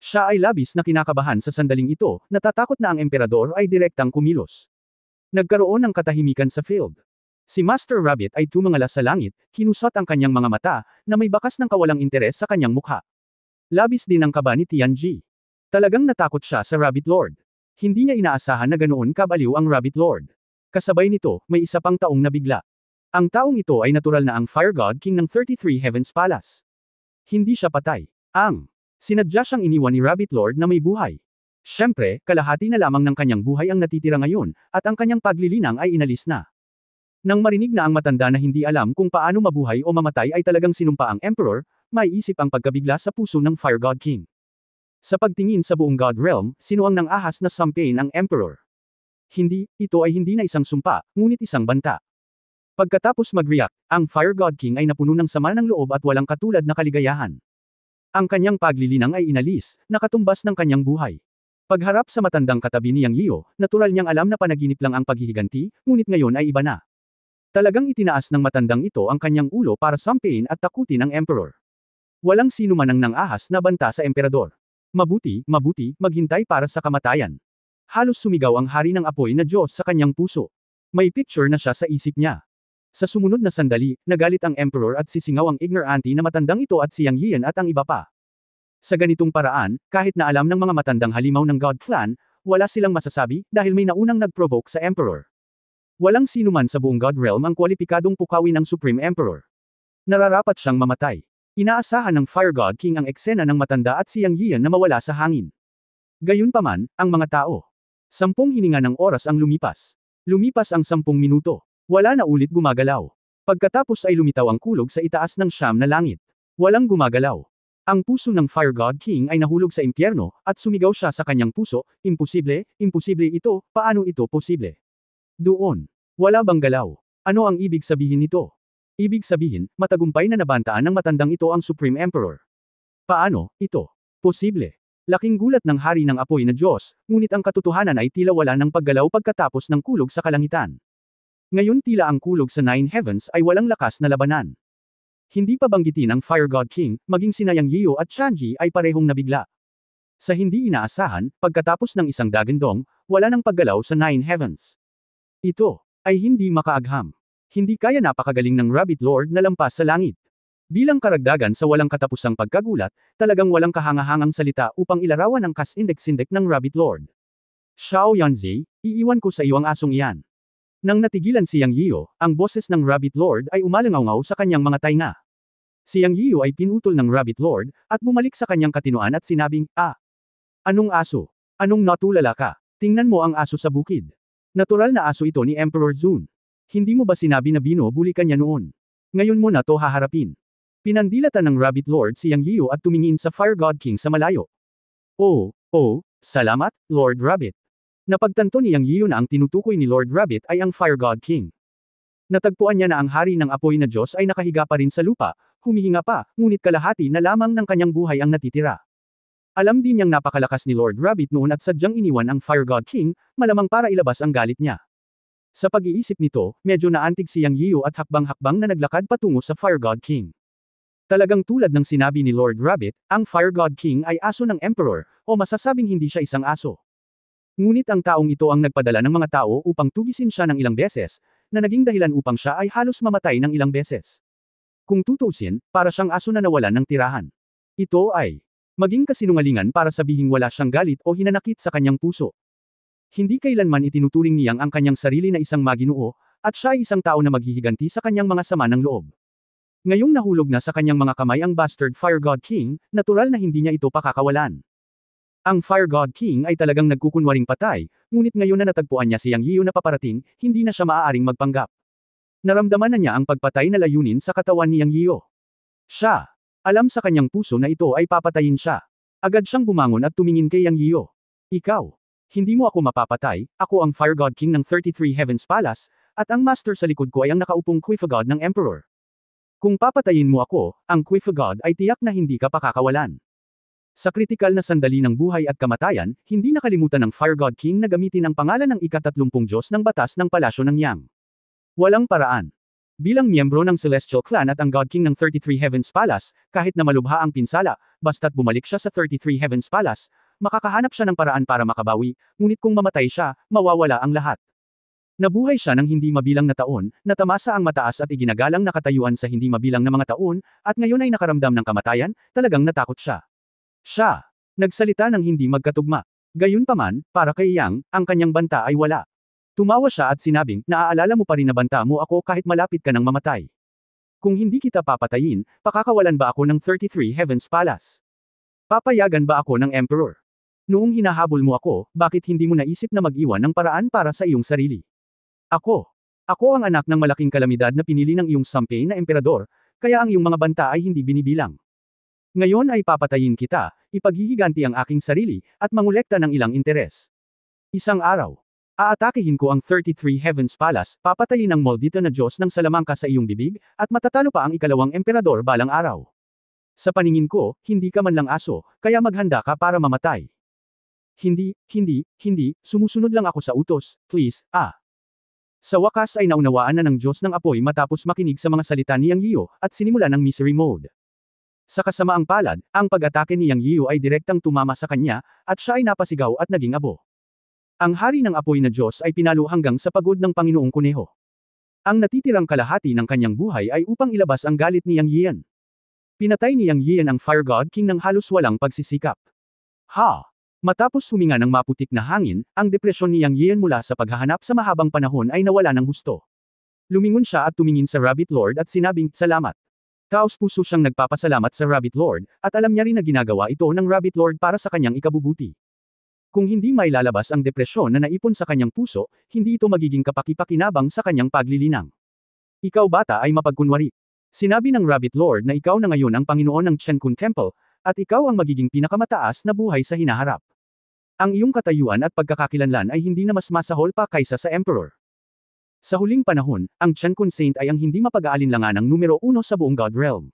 Siya ay labis na kinakabahan sa sandaling ito, natatakot na ang Emperador ay direktang kumilos. Nagkaroon ng katahimikan sa field. Si Master Rabbit ay tumingala sa langit, kinusot ang kanyang mga mata, na may bakas ng kawalang interes sa kanyang mukha. Labis din ang kaba ni Tianji. Talagang natakot siya sa Rabbit Lord. Hindi niya inaasahan na ganoon kabaliw ang Rabbit Lord. Kasabay nito, may isa pang taong nabigla. Ang taong ito ay natural na ang Fire God King ng 33 Heavens Palace. Hindi siya patay. Sinadya siyang iniwan ni Rabbit Lord na may buhay. Siyempre, kalahati na lamang ng kanyang buhay ang natitira ngayon, at ang kanyang paglilinang ay inalis na. Nang marinig na ang matanda na hindi alam kung paano mabuhay o mamatay ay talagang sinumpa ang Emperor, may isip ang pagkabigla sa puso ng Fire God King. Sa pagtingin sa buong God Realm, sinuang ng ahas na sampain ang Emperor. Hindi, ito ay hindi na isang sumpa, ngunit isang banta. Pagkatapos mag-react, ang Fire God King ay napuno ng sama ng loob at walang katulad na kaligayahan. Ang kanyang paglilinang ay inalis, nakatumbas ng kanyang buhay. Pagharap sa matandang katabi ni Yang Yiyo, natural niyang alam na panaginip lang ang paghihiganti, ngunit ngayon ay iba na. Talagang itinaas ng matandang ito ang kanyang ulo para sampain at takutin ang Emperor. Walang sino man ang nang-ahas na banta sa Emperador. Mabuti, maghintay para sa kamatayan. Halos sumigaw ang hari ng apoy na Diyos sa kanyang puso. May picture na siya sa isip niya. Sa sumunod na sandali, nagalit ang Emperor at sisingaw ang ignorante na matandang ito at si Yang Yiyan at ang iba pa. Sa ganitong paraan, kahit na alam ng mga matandang halimaw ng God Clan, wala silang masasabi dahil may naunang nag-provoke sa Emperor. Walang sinuman sa buong God Realm ang kwalipikadong pukawin ng Supreme Emperor. Nararapat siyang mamatay. Inaasahan ng Fire God King ang eksena ng matanda at si Yang Yiyan na mawala sa hangin. Gayunpaman, ang mga tao. 10 hininga ng oras ang lumipas. Lumipas ang 10 minuto. Wala na ulit gumagalaw. Pagkatapos ay lumitaw ang kulog sa itaas ng 9 na langit. Walang gumagalaw. Ang puso ng Fire God King ay nahulog sa impyerno, at sumigaw siya sa kanyang puso, imposible, imposible ito, paano ito posible? Doon. Wala bang galaw? Ano ang ibig sabihin nito? Ibig sabihin, matagumpay na nabantaan ng matandang ito ang Supreme Emperor. Paano, ito? Posible. Laking gulat ng hari ng apoy na Diyos, ngunit ang katotohanan ay tila wala ng paggalaw pagkatapos ng kulog sa kalangitan. Ngayon tila ang kulog sa Nine Heavens ay walang lakas na labanan. Hindi pa banggitin ang Fire God King, maging sina Yang Yiyu at Shanji ay parehong nabigla. Sa hindi inaasahan, pagkatapos ng isang dagandong, wala nang paggalaw sa Nine Heavens. Ito ay hindi makaagham. Hindi kaya napakagaling ng Rabbit Lord na lampas sa langit. Bilang karagdagan sa walang katapusang pagkagulat, talagang walang kahangahangang salita upang ilarawan ang kas-index-sindek ng Rabbit Lord. Xiao Yanzi, iiwan ko sa iyo ang asong iyan. Nang natigilan si Yang Yiyu, ang boses ng Rabbit Lord ay umalangaw sa kanyang mga tainga. Si Yang Yiyu ay pinutol ng Rabbit Lord, at bumalik sa kanyang katinoan at sinabing, Anong aso? Anong natulala ka? Tingnan mo ang aso sa bukid. Natural na aso ito ni Emperor Zun. Hindi mo ba sinabi na binubuli ka niya noon? Ngayon mo na to haharapin. Pinandilatan ng Rabbit Lord si Yang Yiyu at tumingin sa Fire God King sa malayo. Oh, salamat, Lord Rabbit. Napagtanto ni Yang Yiyu na ang tinutukoy ni Lord Rabbit ay ang Fire God King. Natagpuan niya na ang hari ng apoy na Diyos ay nakahiga pa rin sa lupa, humihinga pa, ngunit kalahati na lamang ng kanyang buhay ang natitira. Alam din niyang napakalakas ni Lord Rabbit noon at sadyang iniwan ang Fire God King, malamang para ilabas ang galit niya. Sa pag-iisip nito, medyo naantig si Yang Yiyu at hakbang-hakbang na naglakad patungo sa Fire God King. Talagang tulad ng sinabi ni Lord Rabbit, ang Fire God King ay aso ng Emperor, o masasabing hindi siya isang aso. Ngunit ang taong ito ang nagpadala ng mga tao upang tugisin siya ng ilang beses, na naging dahilan upang siya ay halos mamatay ng ilang beses. Kung tutuusin, para siyang aso na nawalan ng tirahan. Ito ay maging kasinungalingan para sabihing wala siyang galit o hinanakit sa kanyang puso. Hindi kailanman itinuturing niyang ang kanyang sarili na isang maginoo, at siya ay isang tao na maghihiganti sa kanyang mga sama ng loob. Ngayong nahulog na sa kanyang mga kamay ang bastard Fire God King, natural na hindi niya ito pakakawalan. Ang Fire God King ay talagang nagkukunwaring patay, ngunit ngayon na natagpuan niya si Yang Yiyu na paparating, hindi na siya maaaring magpanggap. Naramdaman na niya ang pagpatay na layunin sa katawan ni Yang Yiyu. Siya, alam sa kanyang puso na ito ay papatayin siya. Agad siyang bumangon at tumingin kay Yang Yiyu. Ikaw, hindi mo ako mapapatay, ako ang Fire God King ng 33 Heavens Palace, at ang master sa likod ko ay ang nakaupong Qifa God ng Emperor. Kung papatayin mo ako, ang Qifa God ay tiyak na hindi ka pakakawalan. Sa kritikal na sandali ng buhay at kamatayan, hindi nakalimutan ng Fire God King na gamitin ang pangalan ng ika-30 Diyos ng batas ng palasyo ng Yang. Walang paraan. Bilang miyembro ng Celestial Clan at ang God King ng 33 Heavens Palace, kahit na malubha ang pinsala, basta't bumalik siya sa 33 Heavens Palace, makakahanap siya ng paraan para makabawi, ngunit kung mamatay siya, mawawala ang lahat. Nabuhay siya ng hindi mabilang na taon, natamasa ang mataas at iginagalang na katayuan sa hindi mabilang na mga taon, at ngayon ay nakaramdam ng kamatayan, talagang natakot siya. Siya, nagsalita ng hindi magkatugma. Gayunpaman, para kay Yang, ang kanyang banta ay wala. Tumawa siya at sinabing, naaalala mo pa rin na banta mo ako kahit malapit ka nang mamatay. Kung hindi kita papatayin, pakakawalan ba ako ng 33 Heavens Palace? Papayagan ba ako ng Emperor? Noong hinahabol mo ako, bakit hindi mo naisip na mag-iwan ng paraan para sa iyong sarili? Ako ang anak ng malaking kalamidad na pinili ng iyong sampay na emperador, kaya ang iyong mga banta ay hindi binibilang. Ngayon ay papatayin kita, ipaghihiganti ang aking sarili, at mangolekta ng ilang interes. Isang araw, aatakihin ko ang 33 Heavens Palace, papatayin ang maldita na Diyos ng salamangka sa iyong bibig, at matatalo pa ang ikalawang emperador balang araw. Sa paningin ko, hindi ka man lang aso, kaya maghanda ka para mamatay. Hindi, sumusunod lang ako sa utos, please, Sa wakas ay naunawaan na ng Diyos ng apoy matapos makinig sa mga salita ni Yang Yiyu, at sinimula ng misery mode. Sa kasamaang palad, ang pag-atake ni Yang Yiyu ay direktang tumama sa kanya, at siya ay napasigaw at naging abo. Ang hari ng apoy na Diyos ay pinalo hanggang sa pagod ng Panginoong Kuneho. Ang natitirang kalahati ng kanyang buhay ay upang ilabas ang galit ni Yang Yian. Pinatay ni Yang Yian ang Fire God King ng halos walang pagsisikap. Matapos huminga ng maputik na hangin, ang depresyon ni Yang Yian mula sa paghahanap sa mahabang panahon ay nawala ng husto. Lumingon siya at tumingin sa Rabbit Lord at sinabing, salamat. Taos-puso siyang nagpapasalamat sa Rabbit Lord, at alam niya rin na ginagawa ito ng Rabbit Lord para sa kanyang ikabubuti. Kung hindi mailalabas ang depresyon na naipon sa kanyang puso, hindi ito magiging kapaki-pakinabang sa kanyang paglilinang. Ikaw bata ay mapagkunwari. Sinabi ng Rabbit Lord na ikaw na ngayon ang Panginoon ng Chenkun Temple, at ikaw ang magiging pinakamataas na buhay sa hinaharap. Ang iyong katayuan at pagkakakilanlan ay hindi na mas masahol pa kaysa sa Emperor. Sa huling panahon, ang Chenkun Saint ay ang hindi mapag-aalinlanganang numero 1 sa buong God Realm.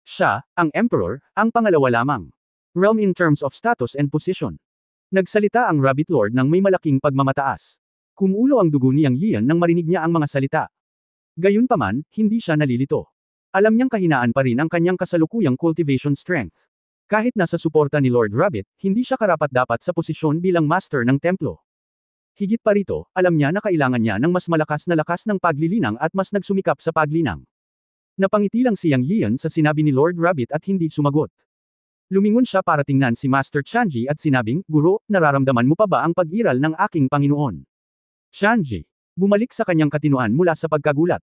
Siya, ang Emperor, ang pangalawa lamang. Realm in terms of status and position. Nagsalita ang Rabbit Lord ng may malaking pagmamataas. Kumulo ang dugo niyang Yian nang marinig niya ang mga salita. Gayunpaman, hindi siya nalilito. Alam niyang kahinaan pa rin ang kanyang kasalukuyang cultivation strength. Kahit nasa suporta ni Lord Rabbit, hindi siya karapat-dapat sa posisyon bilang master ng templo. Higit pa rito, alam niya na kailangan niya ng mas malakas na lakas ng paglilinang at mas nagsumikap sa paglinang. Napangiti lang siyang Yian sa sinabi ni Lord Rabbit at hindi sumagot. Lumingon siya para tingnan si Master Chanji at sinabing, Guro, nararamdaman mo pa ba ang pag-iral ng aking Panginoon? Chanji. Bumalik sa kanyang katinoan mula sa pagkagulat.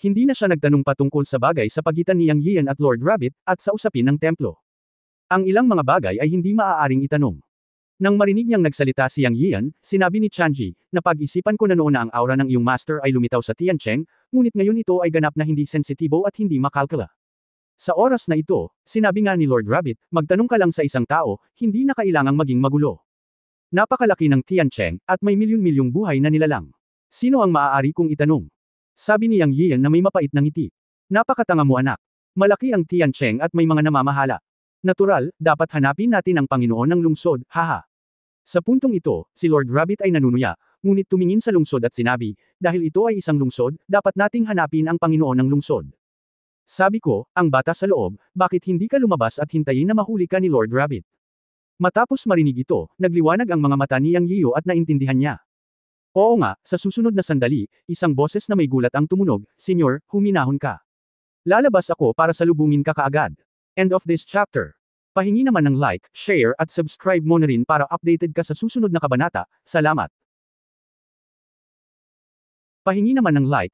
Hindi na siya nagtanong patungkol sa bagay sa pagitan ni Yang Yian at Lord Rabbit, at sa usapin ng templo. Ang ilang mga bagay ay hindi maaaring itanong. Nang marinig niyang nagsalita si Yang Yian, sinabi ni Chanji, napag-isipan ko na noon na ang aura ng iyong master ay lumitaw sa Tiancheng, ngunit ngayon ito ay ganap na hindi sensitibo at hindi makalkula. Sa oras na ito, sinabi nga ni Lord Rabbit, magtanong ka lang sa isang tao, hindi na kailangang maging magulo. Napakalaki ng Tiancheng, at may milyon-milyong buhay na nilalang. Sino ang maaari kong itanong? Sabi ni Yang Yian na may mapait na ngiti. Napakatanga mo anak. Malaki ang Tiancheng at may mga namamahala. Natural, dapat hanapin natin ang Panginoon ng lungsod, haha. Sa puntong ito, si Lord Rabbit ay nanunuya, ngunit tumingin sa lungsod at sinabi, dahil ito ay isang lungsod, dapat nating hanapin ang Panginoon ng lungsod. Sabi ko, ang bata sa loob, bakit hindi ka lumabas at hintayin na mahuli ka ni Lord Rabbit? Matapos marinig ito, nagliwanag ang mga mata ni Yang Yiu at naintindihan niya. Oo nga, sa susunod na sandali, isang boses na may gulat ang tumunog, Senyor, huminahon ka. Lalabas ako para salubungin ka kaagad. End of this chapter. Pahingi naman ng like, share at subscribe mo na rin para updated ka sa susunod na kabanata. Salamat. Pahingi naman ng like,